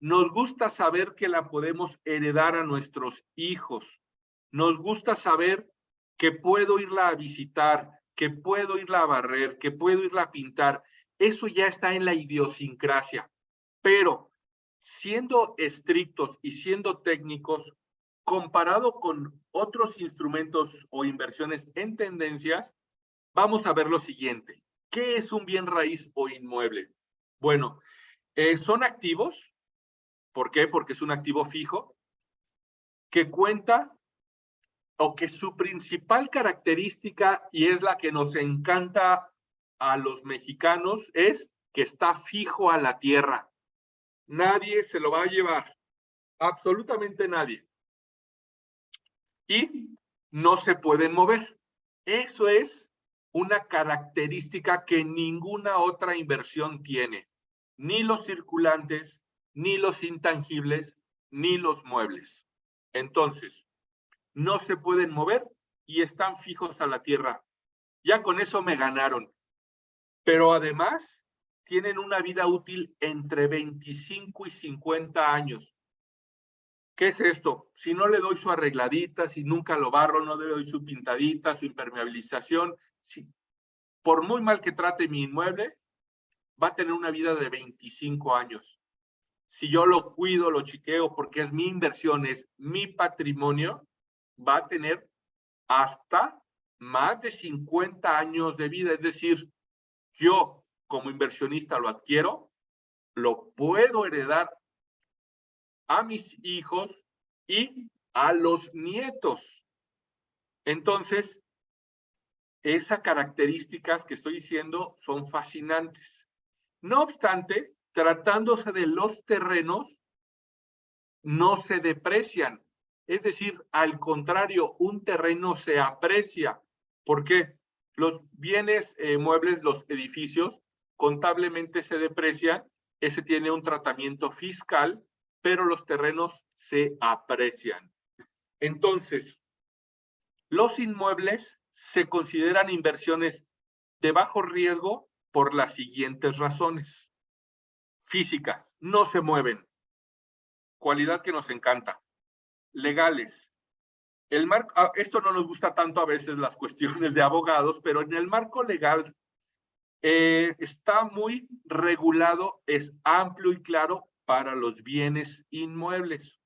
Nos gusta saber que la podemos heredar a nuestros hijos. Nos gusta saber que puedo irla a visitar, que puedo irla a barrer, que puedo irla a pintar. Eso ya está en la idiosincrasia. Pero siendo estrictos y siendo técnicos, comparado con otros instrumentos o inversiones en tendencias, vamos a ver lo siguiente. ¿Qué es un bien raíz o inmueble? Bueno, son activos. ¿Por qué? Porque es un activo fijo que cuenta o que su principal característica, y es la que nos encanta a los mexicanos, es que está fijo a la tierra. Nadie se lo va a llevar, absolutamente nadie. Y no se pueden mover. Eso es una característica que ninguna otra inversión tiene. Ni los circulantes, ni los intangibles, ni los muebles. Entonces, no se pueden mover y están fijos a la tierra. Ya con eso me ganaron. Pero además, tienen una vida útil entre 25 y 50 años. ¿Qué es esto? Si no le doy su arregladita, si nunca lo barro, no le doy su pintadita, su impermeabilización, por muy mal que trate mi inmueble, va a tener una vida de 25 años. Si yo lo cuido, lo chiqueo, porque es mi inversión, es mi patrimonio, va a tener hasta más de 50 años de vida. Es decir, yo como inversionista lo adquiero, lo puedo heredar a mis hijos y a los nietos. Entonces, esas características que estoy diciendo son fascinantes. No obstante, tratándose de los terrenos, no se deprecian. Es decir, al contrario, un terreno se aprecia. ¿Por qué? Los bienes muebles, los edificios, contablemente se deprecian. Ese tiene un tratamiento fiscal, pero los terrenos se aprecian. Entonces, los inmuebles se consideran inversiones de bajo riesgo por las siguientes razones. Físicas, no se mueven. Cualidad que nos encanta. Legales. Esto no nos gusta tanto a veces las cuestiones de abogados, pero en el marco legal está muy regulado, es amplio y claro para los bienes inmuebles.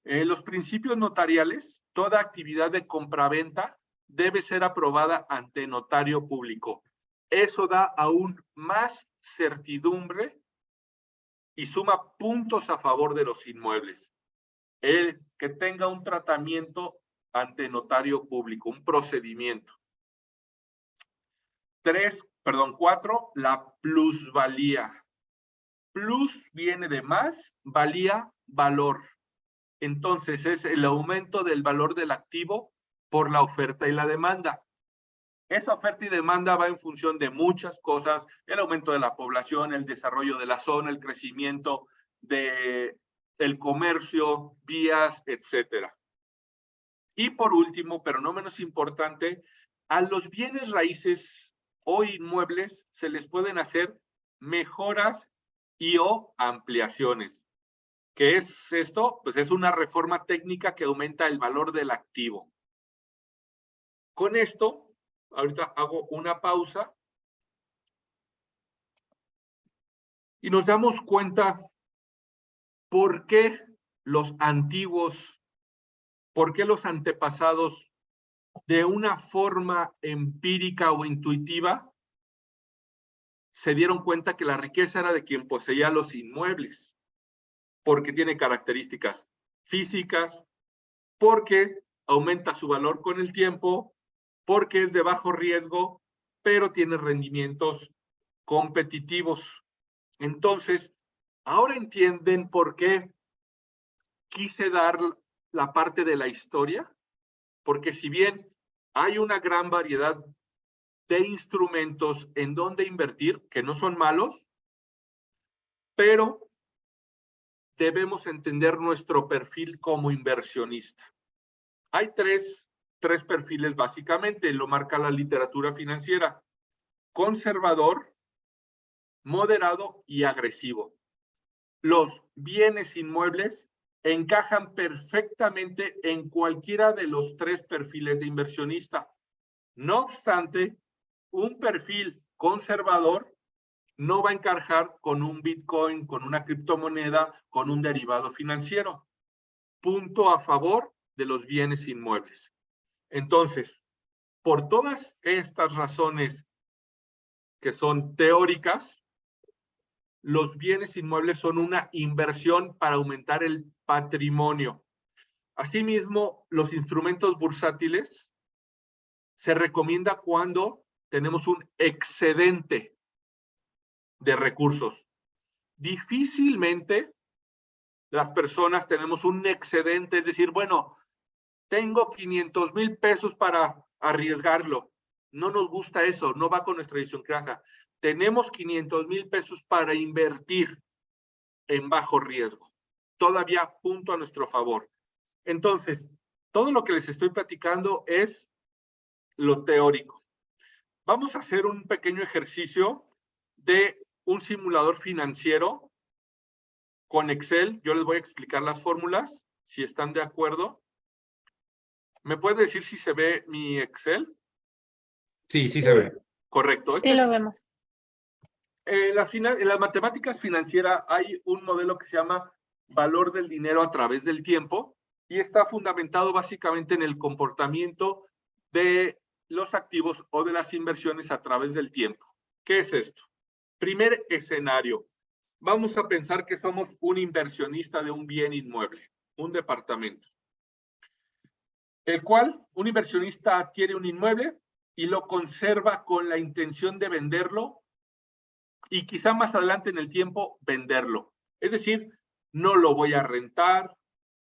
Los principios notariales, toda actividad de compraventa debe ser aprobada ante notario público. Eso da aún más certidumbre y suma puntos a favor de los inmuebles. El que tenga un tratamiento ante notario público, un procedimiento. 4, la plusvalía. Plus viene de más, valía, valor. Entonces es el aumento del valor del activo por la oferta y la demanda. Esa oferta y demanda va en función de muchas cosas, el aumento de la población, el desarrollo de la zona, el crecimiento del comercio, vías, etcétera. Y por último, pero no menos importante, a los bienes raíces o inmuebles se les pueden hacer mejoras y o ampliaciones. ¿Qué es esto? Pues es una reforma técnica que aumenta el valor del activo. Con esto, ahorita hago una pausa y nos damos cuenta por qué los antiguos, por qué los antepasados, de una forma empírica o intuitiva, se dieron cuenta que la riqueza era de quien poseía los inmuebles, porque tiene características físicas, porque aumenta su valor con el tiempo, porque es de bajo riesgo, pero tiene rendimientos competitivos. Entonces, ahora entienden por qué quise dar la parte de la historia, porque si bien hay una gran variedad de instrumentos en donde invertir, que no son malos, pero debemos entender nuestro perfil como inversionista. Hay tres perfiles básicamente, lo marca la literatura financiera: conservador, moderado y agresivo. Los bienes inmuebles encajan perfectamente en cualquiera de los tres perfiles de inversionista. No obstante, un perfil conservador no va a encajar con un Bitcoin, con una criptomoneda, con un derivado financiero. Punto a favor de los bienes inmuebles. Entonces, por todas estas razones que son teóricas, los bienes inmuebles son una inversión para aumentar el patrimonio. Asimismo, los instrumentos bursátiles se recomienda cuando tenemos un excedente de recursos. Difícilmente las personas tenemos un excedente, es decir, bueno, tengo 500,000 pesos para arriesgarlo. No nos gusta eso, no va con nuestra idiosincrasia. Tenemos 500,000 pesos para invertir en bajo riesgo. Todavía punto a nuestro favor. Entonces, todo lo que les estoy platicando es lo teórico. Vamos a hacer un pequeño ejercicio de un simulador financiero con Excel. Yo les voy a explicar las fórmulas, si están de acuerdo. ¿Me pueden decir si se ve mi Excel? Sí, sí se ve. Correcto. Sí, lo vemos. En las matemáticas financieras hay un modelo que se llama valor del dinero a través del tiempo y está fundamentado básicamente en el comportamiento de los activos o de las inversiones a través del tiempo. ¿Qué es esto? Primer escenario. Vamos a pensar que somos un inversionista de un bien inmueble, un departamento, el cual un inversionista adquiere un inmueble y lo conserva con la intención de venderlo y quizá más adelante en el tiempo venderlo. Es decir, no lo voy a rentar,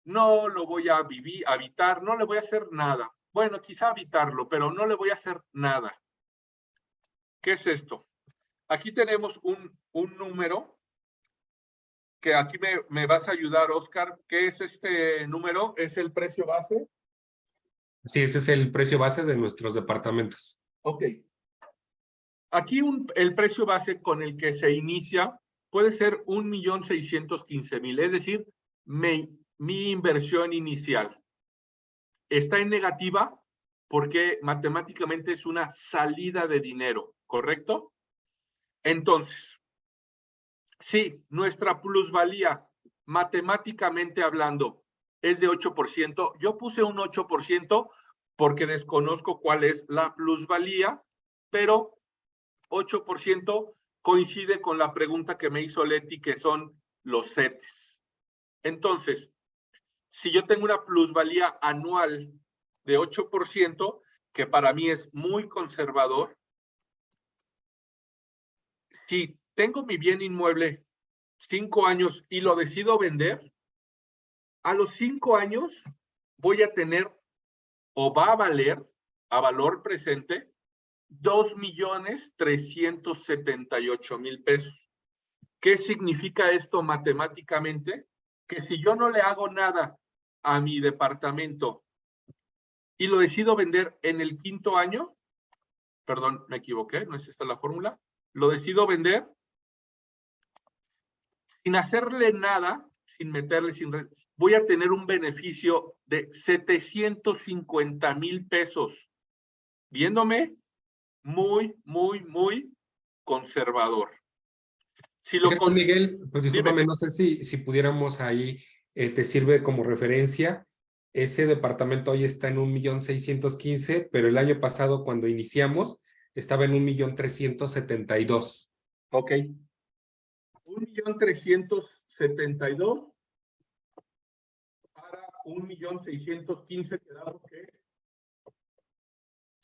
no lo voy a habitar, no le voy a hacer nada. Bueno, quizá habitarlo, pero no le voy a hacer nada. ¿Qué es esto? Aquí tenemos un número que aquí me vas a ayudar, Oscar. ¿Qué es este número? ¿Es el precio base? Sí, ese es el precio base de nuestros departamentos. Ok. Aquí el precio base con el que se inicia puede ser 1,615,000, es decir, mi inversión inicial. Está en negativa porque matemáticamente es una salida de dinero, ¿correcto? Entonces, si nuestra plusvalía, matemáticamente hablando, es de 8%, yo puse un 8% porque desconozco cuál es la plusvalía, pero 8% coincide con la pregunta que me hizo Leti, que son los CETES. Entonces, si yo tengo una plusvalía anual de 8%, que para mí es muy conservador, si tengo mi bien inmueble 5 años y lo decido vender, a los 5 años voy a tener o va a valer a valor presente 2,378,000 pesos. ¿Qué significa esto matemáticamente? Que si yo no le hago nada a mi departamento y lo decido vender en el 5.º año, perdón, me equivoqué, no es esta la fórmula, lo decido vender sin hacerle nada, sin meterle, voy a tener un beneficio de 750,000 pesos, viéndome muy, muy, muy conservador. Si lo Fíjate, Miguel, pues discúlpame, Dime. no sé si pudiéramos ahí, te sirve como referencia. Ese departamento hoy está en 1,615,000, pero el año pasado cuando iniciamos estaba en 1,372,000. Ok. 1,372,000 para 1,615,000, quedamos que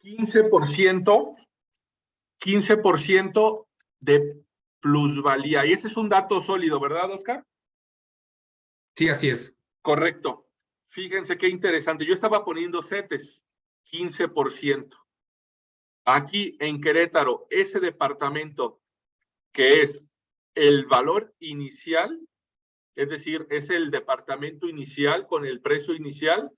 15% de plusvalía. Y ese es un dato sólido, ¿verdad, Oscar? Sí, así es. Correcto. Fíjense qué interesante. Yo estaba poniendo CETES, 15%. Aquí en Querétaro, ese departamento que es el valor inicial, es decir, es el departamento inicial con el precio inicial,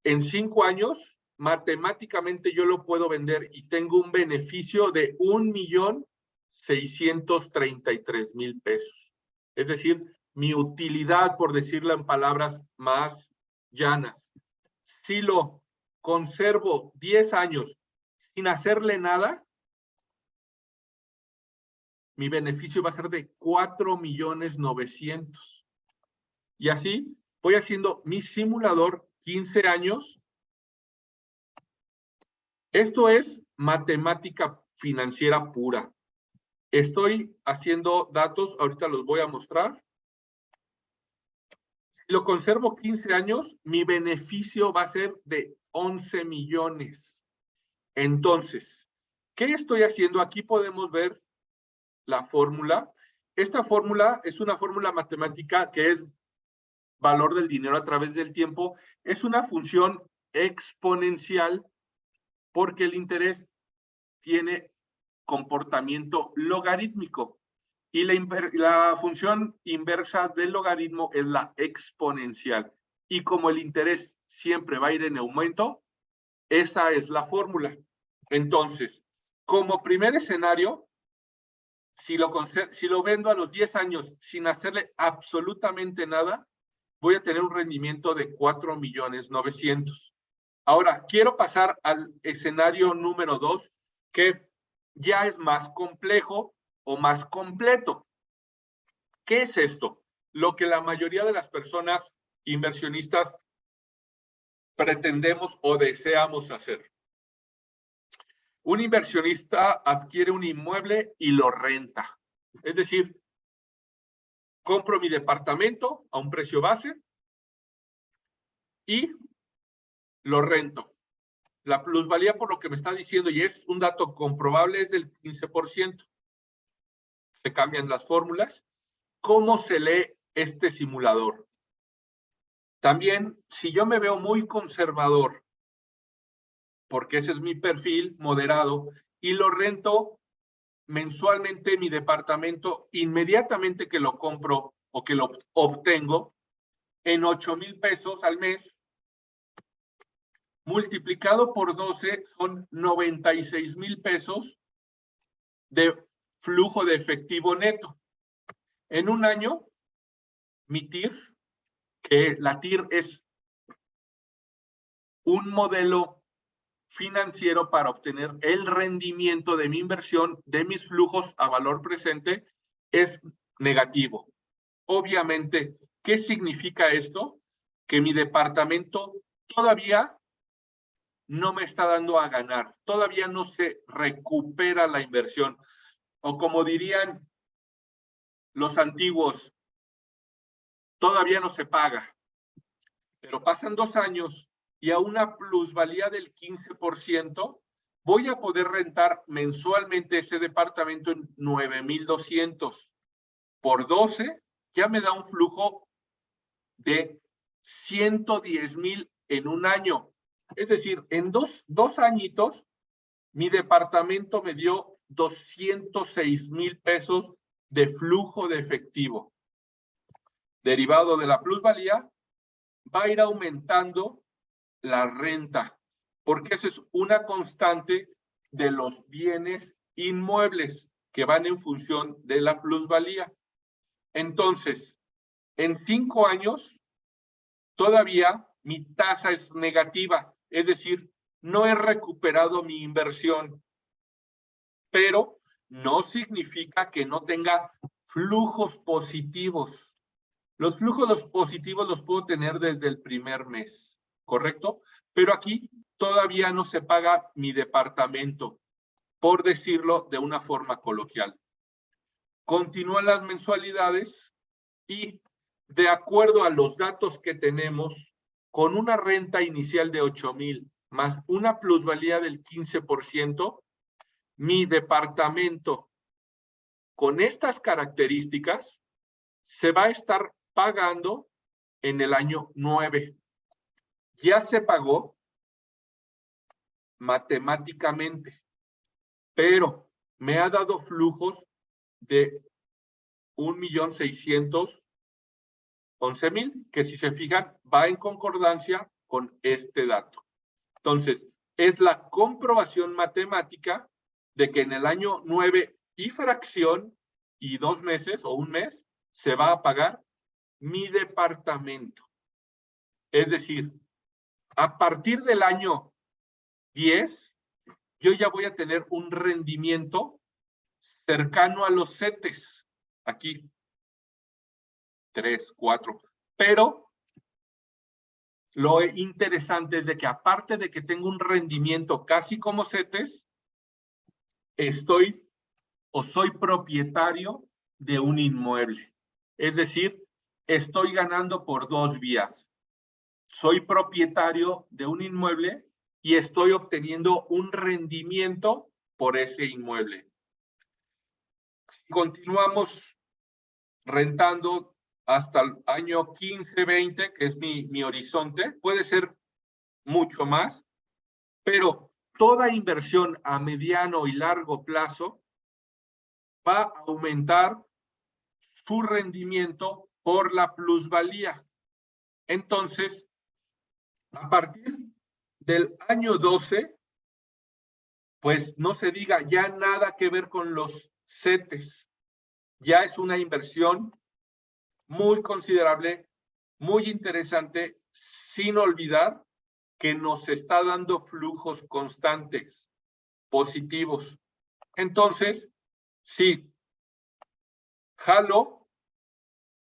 en 5 años, matemáticamente yo lo puedo vender y tengo un beneficio de 1,633,000 pesos. Es decir, mi utilidad, por decirlo en palabras más llanas. Si lo conservo 10 años sin hacerle nada, mi beneficio va a ser de 4,900,000. Y así voy haciendo mi simulador 15 años. Esto es matemática financiera pura. Estoy haciendo datos, ahorita los voy a mostrar. Si lo conservo 15 años, mi beneficio va a ser de 11 millones. Entonces, ¿qué estoy haciendo? Aquí podemos ver la fórmula. Esta fórmula es una fórmula matemática que es valor del dinero a través del tiempo. Es una función exponencial porque el interés tiene comportamiento logarítmico y la función inversa del logaritmo es la exponencial. Y como el interés siempre va a ir en aumento, esa es la fórmula. Entonces, como primer escenario, si lo vendo a los 10 años sin hacerle absolutamente nada, voy a tener un rendimiento de 4,900,000. Ahora, quiero pasar al escenario número 2, que ya es más complejo o más completo. ¿Qué es esto? Lo que la mayoría de las personas inversionistas pretendemos o deseamos hacer. Un inversionista adquiere un inmueble y lo renta. Es decir, compro mi departamento a un precio base y lo rento. La plusvalía, por lo que me está diciendo, y es un dato comprobable, es del 15%. Se cambian las fórmulas. ¿Cómo se lee este simulador? También, si yo me veo muy conservador, porque ese es mi perfil moderado, y lo rento mensualmente mi departamento, inmediatamente que lo compro o que lo obtengo, en 8,000 pesos al mes, multiplicado por 12 son 96,000 pesos de flujo de efectivo neto. En un año, mi TIR, que la TIR es un modelo financiero para obtener el rendimiento de mi inversión, de mis flujos a valor presente, es negativo. Obviamente, ¿qué significa esto? Que mi departamento todavía no me está dando a ganar, todavía no se recupera la inversión. O como dirían los antiguos, todavía no se paga. Pero pasan 2 años y a una plusvalía del 15%, voy a poder rentar mensualmente ese departamento en 9,200. por 12, ya me da un flujo de 110,000 en un año. Es decir, en dos añitos, mi departamento me dio 206,000 pesos de flujo de efectivo. Derivado de la plusvalía, va a ir aumentando la renta, porque esa es una constante de los bienes inmuebles que van en función de la plusvalía. Entonces, en 5 años, todavía mi tasa es negativa, es decir, no he recuperado mi inversión, pero no significa que no tenga flujos positivos. Los flujos positivos los puedo tener desde el primer mes, ¿correcto? Pero aquí todavía no se paga mi departamento, por decirlo de una forma coloquial. Continúan las mensualidades y, de acuerdo a los datos que tenemos, con una renta inicial de 8,000 más una plusvalía del 15%, mi departamento con estas características se va a estar pagando en el año 9. Ya se pagó matemáticamente, pero me ha dado flujos de 1,611,000, que si se fijan, va en concordancia con este dato. Entonces, es la comprobación matemática de que en el año 9 y fracción y 2 meses o un mes se va a pagar mi departamento. Es decir, a partir del año 10, yo ya voy a tener un rendimiento cercano a los CETES. Aquí, 3, 4. Pero lo interesante es de que aparte de que tengo un rendimiento casi como CETES, soy propietario de un inmueble. Es decir, estoy ganando por 2 vías. Soy propietario de un inmueble y estoy obteniendo un rendimiento por ese inmueble. Continuamos rentando hasta el año 15, 20, que es mi horizonte. Puede ser mucho más, pero toda inversión a mediano y largo plazo va a aumentar su rendimiento por la plusvalía. Entonces, a partir del año 12, pues no se diga ya nada que ver con los CETES. Ya es una inversión muy considerable, muy interesante, sin olvidar que nos está dando flujos constantes, positivos. Entonces, sí, jalo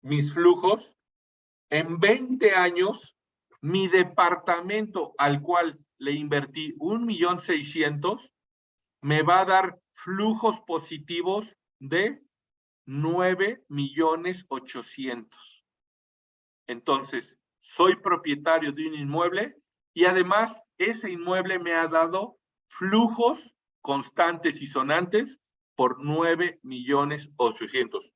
mis flujos, en 20 años, mi departamento al cual le invertí 1,600,000, me va a dar flujos positivos de 9,800,000. Entonces, soy propietario de un inmueble y además ese inmueble me ha dado flujos constantes y sonantes por 9,800,000.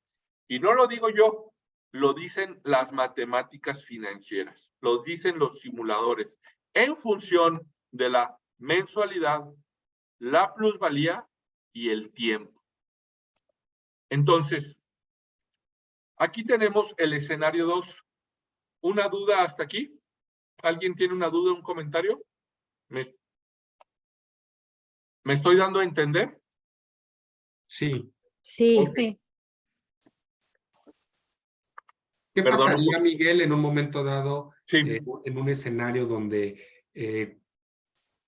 Y no lo digo yo, lo dicen las matemáticas financieras, lo dicen los simuladores, en función de la mensualidad, la plusvalía y el tiempo. Entonces, aquí tenemos el escenario 2. ¿Una duda hasta aquí? ¿Alguien tiene una duda, un comentario? ¿Me estoy dando a entender? Sí. Sí, Ok. sí. ¿Qué Perdón, pasaría, Miguel, en un momento dado, sí. en un escenario donde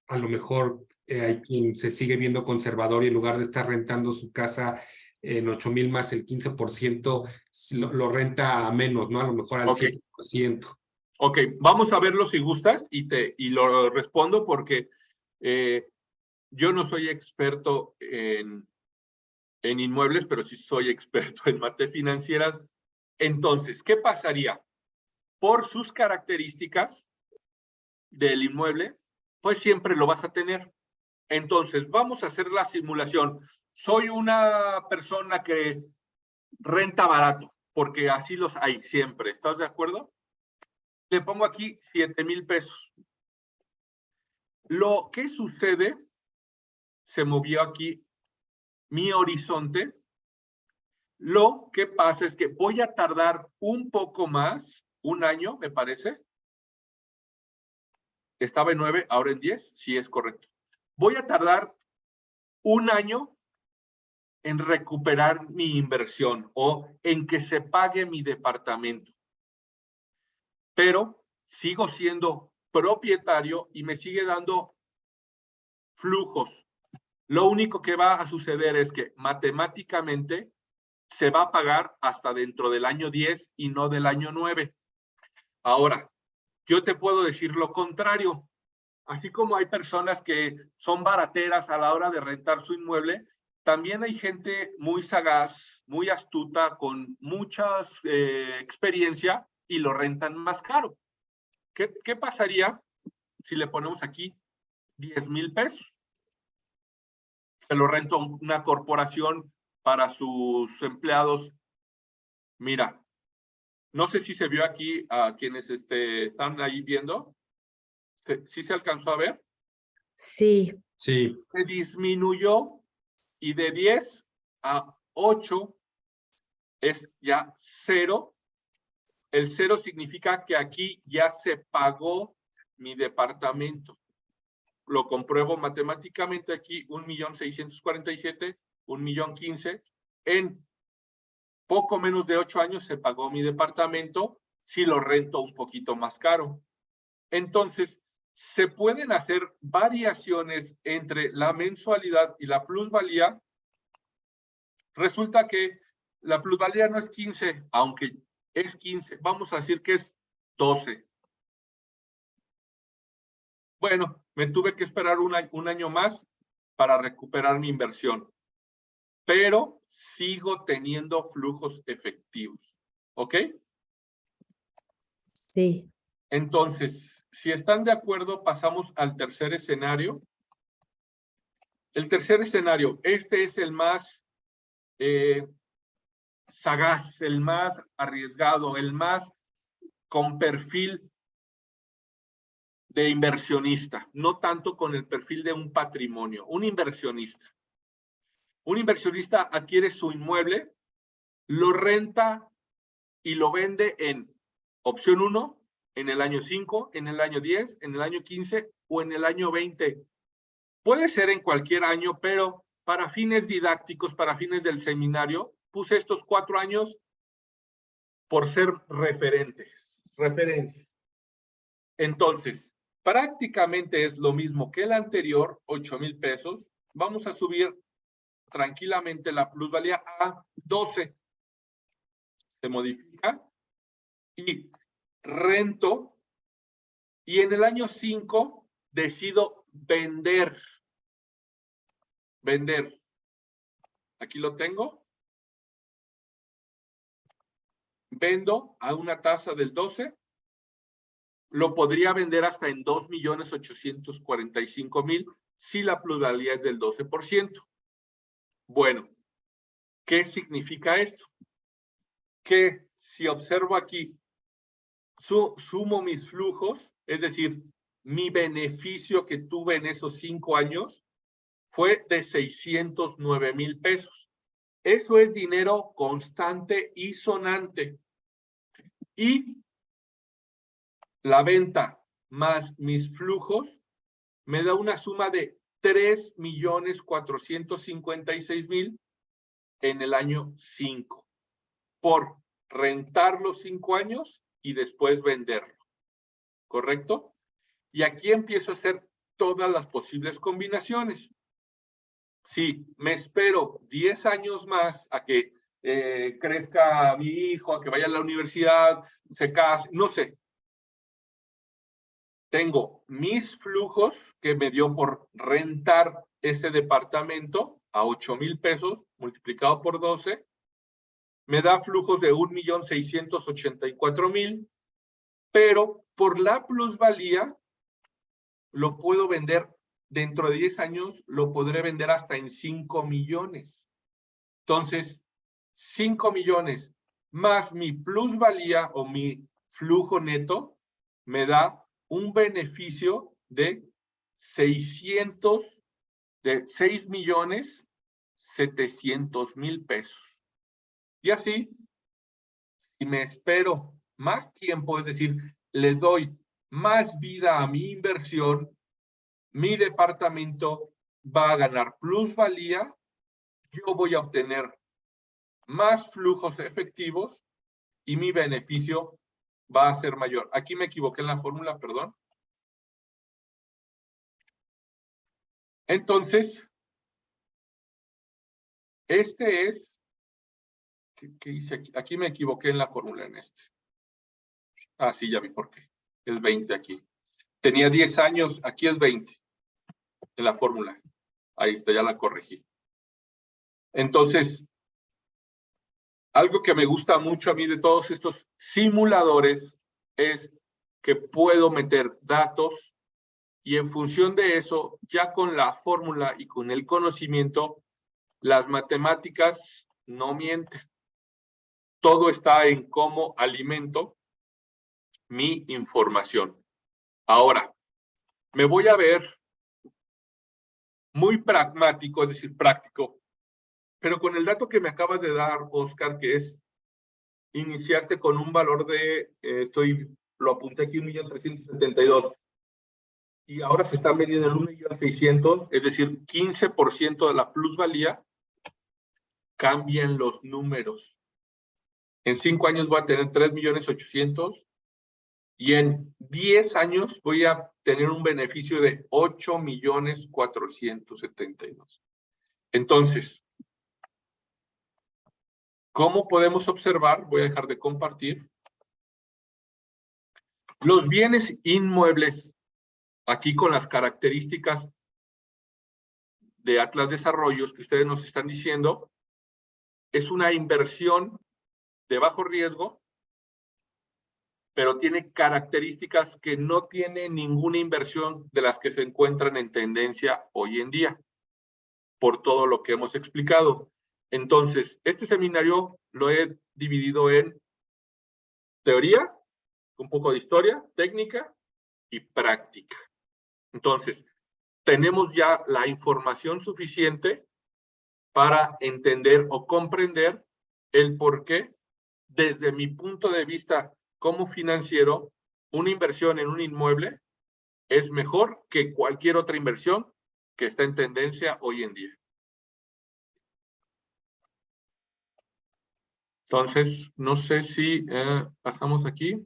a lo mejor hay quien se sigue viendo conservador y en lugar de estar rentando su casa en 8,000 más el 15%, lo renta a menos, ¿no? A lo mejor al 7%. Ok, vamos a verlo si gustas y lo respondo porque yo no soy experto en inmuebles, pero sí soy experto en matemáticas financieras. Entonces, ¿qué pasaría? Por sus características del inmueble, pues siempre lo vas a tener. Entonces, vamos a hacer la simulación. Soy una persona que renta barato, porque así los hay siempre. ¿Estás de acuerdo? Le pongo aquí 7,000 pesos. Lo que sucede, se movió aquí mi horizonte. Lo que pasa es que voy a tardar un poco más, un año, me parece. Estaba en 9, ahora en 10, sí es correcto. Voy a tardar un año en recuperar mi inversión o en que se pague mi departamento. Pero sigo siendo propietario y me sigue dando flujos. Lo único que va a suceder es que matemáticamente se va a pagar hasta dentro del año 10 y no del año 9. Ahora, yo te puedo decir lo contrario. Así como hay personas que son barateras a la hora de rentar su inmueble, también hay gente muy sagaz, muy astuta, con mucha experiencia y lo rentan más caro. ¿Qué pasaría si le ponemos aquí 10,000 pesos? Se lo rento a una corporación para sus empleados. Mira, no sé si se vio aquí a quienes están ahí viendo. ¿Sí se alcanzó a ver? Sí. Sí. Se disminuyó y de 10 a 8 es ya 0. El 0 significa que aquí ya se pagó mi departamento. Lo compruebo matemáticamente aquí, 1,647,000, 1,015,000. En poco menos de 8 años se pagó mi departamento si lo rento un poquito más caro. Entonces, se pueden hacer variaciones entre la mensualidad y la plusvalía. Resulta que la plusvalía no es 15, aunque es 15. Vamos a decir que es 12. Bueno, me tuve que esperar un año más para recuperar mi inversión. Pero sigo teniendo flujos efectivos. ¿Ok? Sí. Entonces, si están de acuerdo, pasamos al tercer escenario. El tercer escenario, este es el más sagaz, el más arriesgado, el más con perfil de inversionista, no tanto con el perfil de un patrimonio, un inversionista. Un inversionista adquiere su inmueble, lo renta y lo vende en opción 1, en el año 5, en el año 10, en el año 15 o en el año 20. Puede ser en cualquier año, pero para fines didácticos, para fines del seminario, puse estos 4 años por ser referencias. Entonces, prácticamente es lo mismo que el anterior, 8,000 pesos. Vamos a subir tranquilamente la plusvalía a 12. Se modifica y rento. Y en el año 5 decido vender. Aquí lo tengo. Vendo a una tasa del 12. Lo podría vender hasta en 2,845,000 si la plusvalía es del 12%. Bueno, ¿qué significa esto? Que si observo aquí, sumo mis flujos, es decir, mi beneficio que tuve en esos 5 años fue de 609,000 pesos. Eso es dinero constante y sonante. Y la venta más mis flujos me da una suma de 3,456,000 en el año 5 por rentar los 5 años y después venderlo. ¿Correcto? Y aquí empiezo a hacer todas las posibles combinaciones. Si me espero 10 años más a que crezca mi hijo, a que vaya a la universidad, se case, no sé. Tengo mis flujos que me dio por rentar ese departamento a 8,000 pesos multiplicado por 12. Me da flujos de 1,684,000, pero por la plusvalía lo puedo vender dentro de 10 años, lo podré vender hasta en 5 millones. Entonces, 5 millones más mi plusvalía o mi flujo neto me da un beneficio de 6,7 millones pesos. Y así, si me espero más tiempo, es decir, le doy más vida a mi inversión, mi departamento va a ganar plusvalía, yo voy a obtener más flujos efectivos y mi beneficio va a ser mayor. Aquí me equivoqué en la fórmula, perdón. Entonces, este es, ¿qué hice aquí? Aquí me equivoqué en la fórmula en este. Ah, sí, ya vi por qué. Es 20 aquí. Tenía 10 años, aquí es 20 en la fórmula. Ahí está, ya la corregí. Entonces, algo que me gusta mucho a mí de todos estos simuladores es que puedo meter datos y en función de eso, ya con la fórmula y con el conocimiento, las matemáticas no mienten. Todo está en cómo alimento mi información. Ahora, me voy a ver muy pragmático, es decir, práctico, pero con el dato que me acabas de dar, Oscar, que es, iniciaste con un valor de, lo apunté aquí, 1,372,000, y ahora se están vendiendo en 1,600,000, es decir, 15% de la plusvalía. Cambian los números. En 5 años voy a tener 3,800,000 y en 10 años voy a tener un beneficio de 8,472,000. Entonces, ¿cómo podemos observar? Voy a dejar de compartir. Los bienes inmuebles, aquí con las características de Atlas Desarrollos que ustedes nos están diciendo, es una inversión de bajo riesgo, pero tiene características que no tiene ninguna inversión de las que se encuentran en tendencia hoy en día, por todo lo que hemos explicado. Entonces, este seminario lo he dividido en teoría, un poco de historia, técnica y práctica. Entonces, tenemos ya la información suficiente para entender o comprender el por qué, desde mi punto de vista como financiero, una inversión en un inmueble es mejor que cualquier otra inversión que está en tendencia hoy en día. Entonces, no sé si pasamos aquí.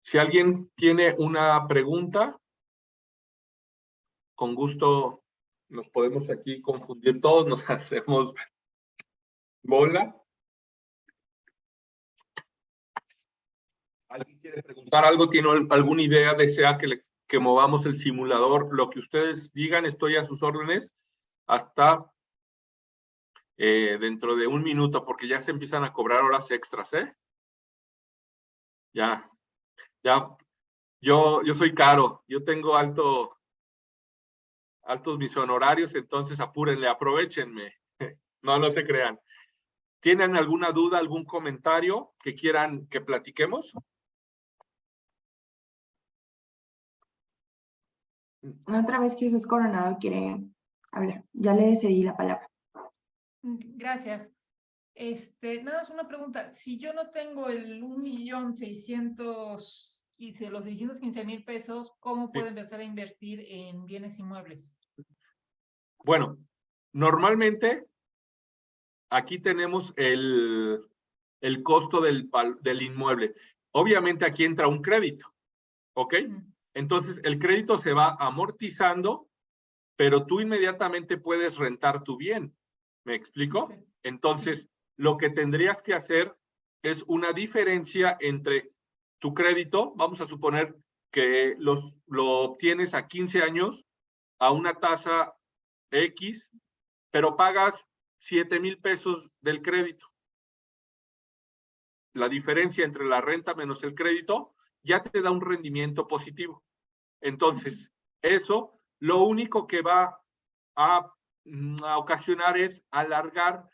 Si alguien tiene una pregunta, con gusto nos podemos aquí confundir todos, nos hacemos bola. ¿Alguien quiere preguntar algo? ¿Tiene alguna idea? ¿Desea que movamos el simulador? Lo que ustedes digan, estoy a sus órdenes hasta dentro de 1 minuto, porque ya se empiezan a cobrar horas extras, ¿eh? Ya, yo soy caro, yo tengo altos mis honorarios, entonces apúrenle, aprovechenme. No se crean. ¿Tienen alguna duda, algún comentario que quieran que platiquemos? Otra vez Jesús Coronado quiere hablar. Ya le cedí la palabra. Gracias. Nada más una pregunta. Si yo no tengo el 1,615,000 los 615,000 pesos, ¿cómo puedo empezar a invertir en bienes inmuebles? Bueno, normalmente aquí tenemos el costo del inmueble. Obviamente aquí entra un crédito, ¿ok? Entonces el crédito se va amortizando, pero tú inmediatamente puedes rentar tu bien. ¿Me explico? Okay. Entonces, lo que tendrías que hacer es una diferencia entre tu crédito, vamos a suponer que lo obtienes a 15 años a una tasa X, pero pagas 7,000 pesos del crédito. La diferencia entre la renta menos el crédito ya te da un rendimiento positivo. Entonces, eso lo único que va a ocasionar es alargar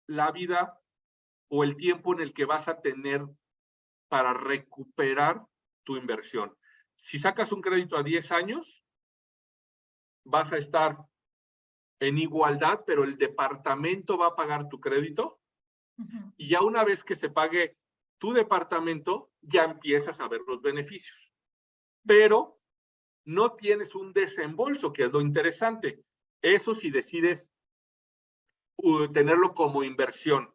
la vida o el tiempo en el que vas a tener para recuperar tu inversión. Si sacas un crédito a 10 años, vas a estar en igualdad, pero el departamento va a pagar tu crédito. Y ya una vez que se pague tu departamento, ya empiezas a ver los beneficios. Pero no tienes un desembolso, que es lo interesante. Eso si decides tenerlo como inversión.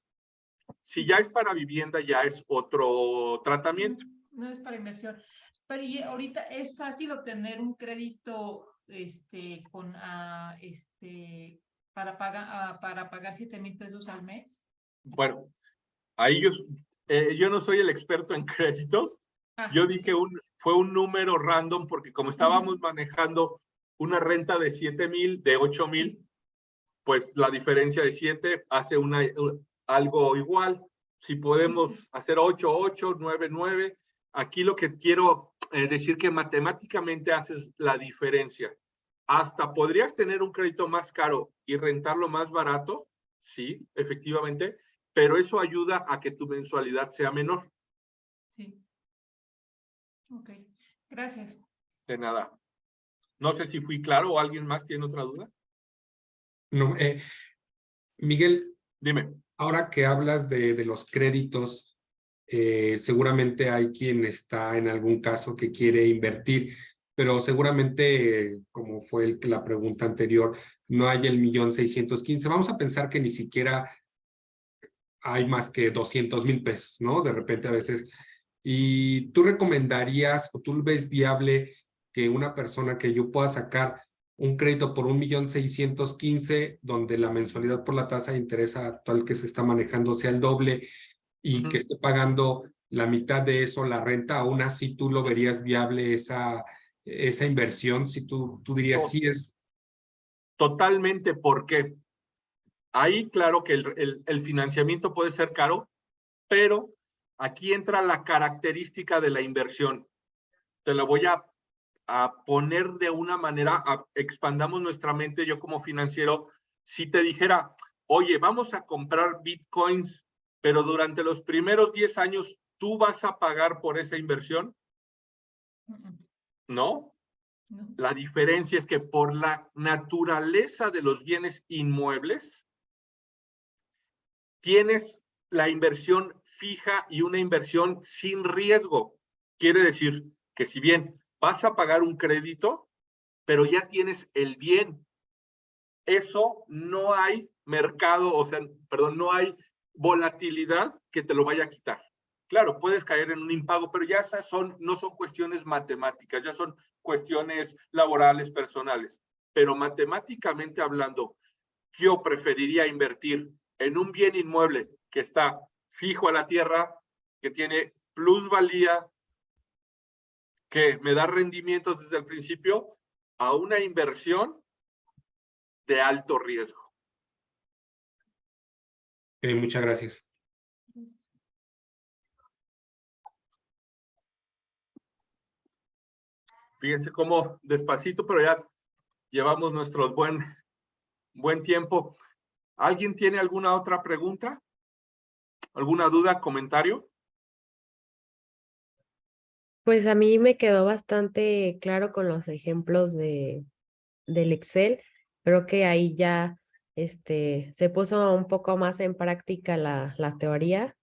Si ya es para vivienda, ya es otro tratamiento. No es para inversión. Pero y ahorita es fácil obtener un crédito con para pagar 7,000 pesos al mes. Bueno, ahí yo no soy el experto en créditos. Yo dije fue un número random porque como estábamos manejando una renta de 7,000, de 8,000, pues la diferencia de 7 hace algo igual. Si podemos hacer 8, 8, 9, 9. Aquí lo que quiero decir que matemáticamente haces la diferencia. Hasta podrías tener un crédito más caro y rentarlo más barato, sí, efectivamente, pero eso ayuda a que tu mensualidad sea menor. Sí. Ok, gracias. De nada. No sé si fui claro o alguien más tiene otra duda. No, Miguel, dime. Ahora que hablas de los créditos, seguramente hay quien está en algún caso que quiere invertir, pero seguramente, como fue la pregunta anterior, no hay el 1,615,000. Vamos a pensar que ni siquiera hay más que 200,000 pesos, ¿no? De repente a veces. ¿Y tú recomendarías o tú ves viable que una persona que yo pueda sacar un crédito por 1,615,000, donde la mensualidad por la tasa de interés actual que se está manejando sea el doble y que esté pagando la mitad de eso la renta? Aún así tú lo verías viable esa inversión? Si tú dirías sí es. Totalmente, porque ahí claro que el financiamiento puede ser caro, pero aquí entra la característica de la inversión. Te lo voy a poner de una manera, expandamos nuestra mente. Yo como financiero, si te dijera, oye, vamos a comprar bitcoins, pero durante los primeros 10 años, ¿tú vas a pagar por esa inversión? ¿No? No. La diferencia es que por la naturaleza de los bienes inmuebles, tienes la inversión fija y una inversión sin riesgo. Quiere decir que si bien vas a pagar un crédito, pero ya tienes el bien. Eso no hay mercado, o sea, perdón, no hay volatilidad que te lo vaya a quitar. Claro, puedes caer en un impago, pero ya esas no son cuestiones matemáticas, ya son cuestiones laborales, personales. Pero matemáticamente hablando, yo preferiría invertir en un bien inmueble que está fijo a la tierra, que tiene plusvalía, que me da rendimientos desde el principio, a una inversión de alto riesgo. Muchas gracias. Fíjense cómo despacito, pero ya llevamos nuestro buen tiempo. ¿Alguien tiene alguna otra pregunta? ¿Alguna duda, comentario? Pues a mí me quedó bastante claro con los ejemplos del Excel. Creo que ahí ya se puso un poco más en práctica la teoría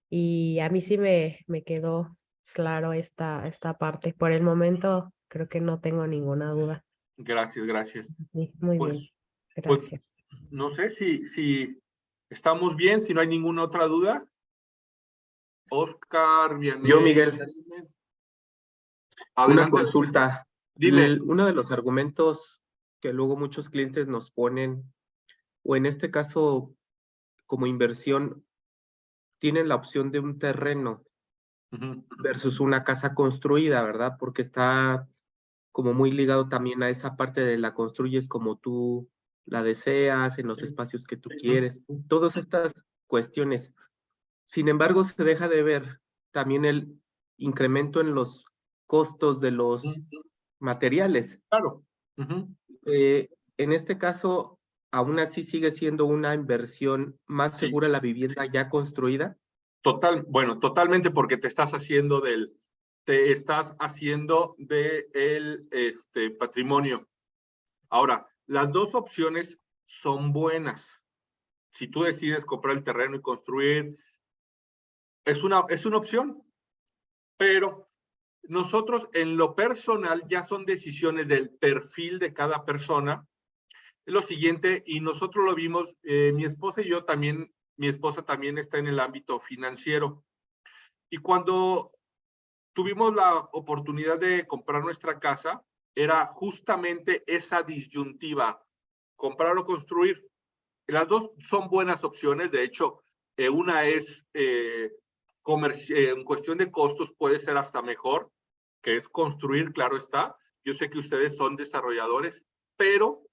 y a mí sí me quedó claro esta parte. Por el momento creo que no tengo ninguna duda. Gracias, gracias. Sí, muy bien, gracias. Pues, no sé si estamos bien, si no hay ninguna otra duda. Oscar, Vianney. Yo, Miguel. Adelante. Una consulta. Dime. Uno de los argumentos que luego muchos clientes nos ponen, o en este caso, como inversión, tienen la opción de un terreno versus una casa construida, ¿verdad? Porque está como muy ligado también a esa parte de la construyes como tú la deseas, en los espacios que tú quieres. Todas estas cuestiones. Sin embargo, se deja de ver también el incremento en los costos de los materiales. Claro. En este caso, aún así sigue siendo una inversión más Sí. segura la vivienda ya construida. Bueno, totalmente, porque te estás haciendo del patrimonio. Ahora, las dos opciones son buenas. Si tú decides comprar el terreno y construir, es una opción, pero nosotros en lo personal ya son decisiones del perfil de cada persona. Lo siguiente, y nosotros lo vimos, mi esposa y yo también, mi esposa también está en el ámbito financiero. Y cuando tuvimos la oportunidad de comprar nuestra casa, era justamente esa disyuntiva, comprar o construir. Las dos son buenas opciones, de hecho, una es en cuestión de costos puede ser hasta mejor, que es construir, claro está. Yo sé que ustedes son desarrolladores, pero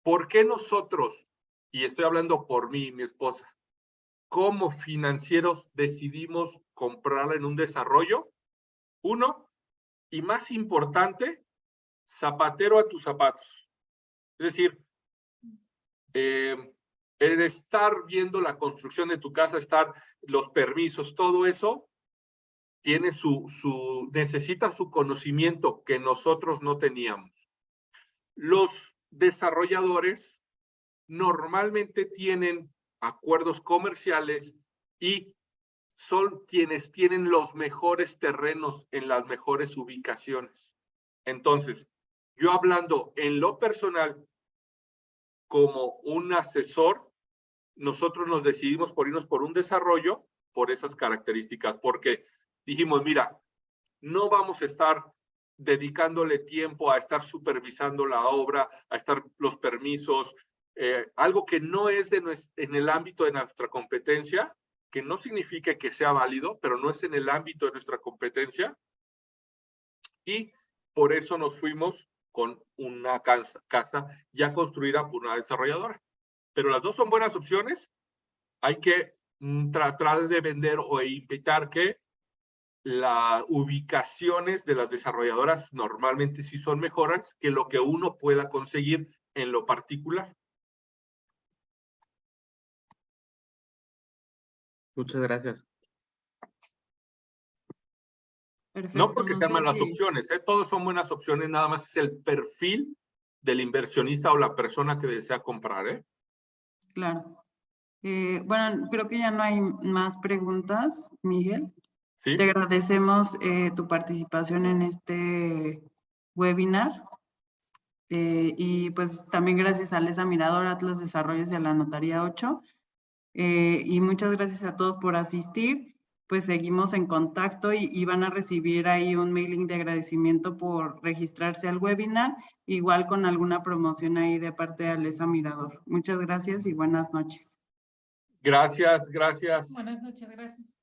¿por qué nosotros, y estoy hablando por mí y mi esposa, como financieros decidimos comprarla en un desarrollo? Uno, y más importante, zapatero a tus zapatos. Es decir, el estar viendo la construcción de tu casa, estar los permisos, todo eso, tiene necesita su conocimiento que nosotros no teníamos. Los desarrolladores normalmente tienen acuerdos comerciales y son quienes tienen los mejores terrenos en las mejores ubicaciones. Entonces, yo hablando en lo personal como un asesor, nosotros nos decidimos por irnos por un desarrollo por esas características, porque dijimos, mira, no vamos a estar dedicándole tiempo a estar supervisando la obra, a estar los permisos, algo que no es en el ámbito de nuestra competencia, que no significa que sea válido, pero no es en el ámbito de nuestra competencia. Y por eso nos fuimos con una casa ya construida por una desarrolladora. Pero las dos son buenas opciones. Hay que tratar de vender o invitar que las ubicaciones de las desarrolladoras normalmente sí son mejores que lo que uno pueda conseguir en lo particular. Muchas gracias. Perfecto. No porque no sean sé malas si- opciones, todos son buenas opciones, nada más es el perfil del inversionista o la persona que desea comprar. Claro. Bueno, creo que ya no hay más preguntas, Miguel. ¿Sí? Te agradecemos tu participación en este webinar. Y pues también gracias a Alesa Mirador, Atlas Desarrollos y a la Notaría 8. Y muchas gracias a todos por asistir. Pues seguimos en contacto y van a recibir ahí un mailing de agradecimiento por registrarse al webinar, igual con alguna promoción ahí de parte de Alesa Mirador. Muchas gracias y buenas noches. Gracias, gracias. Buenas noches, gracias.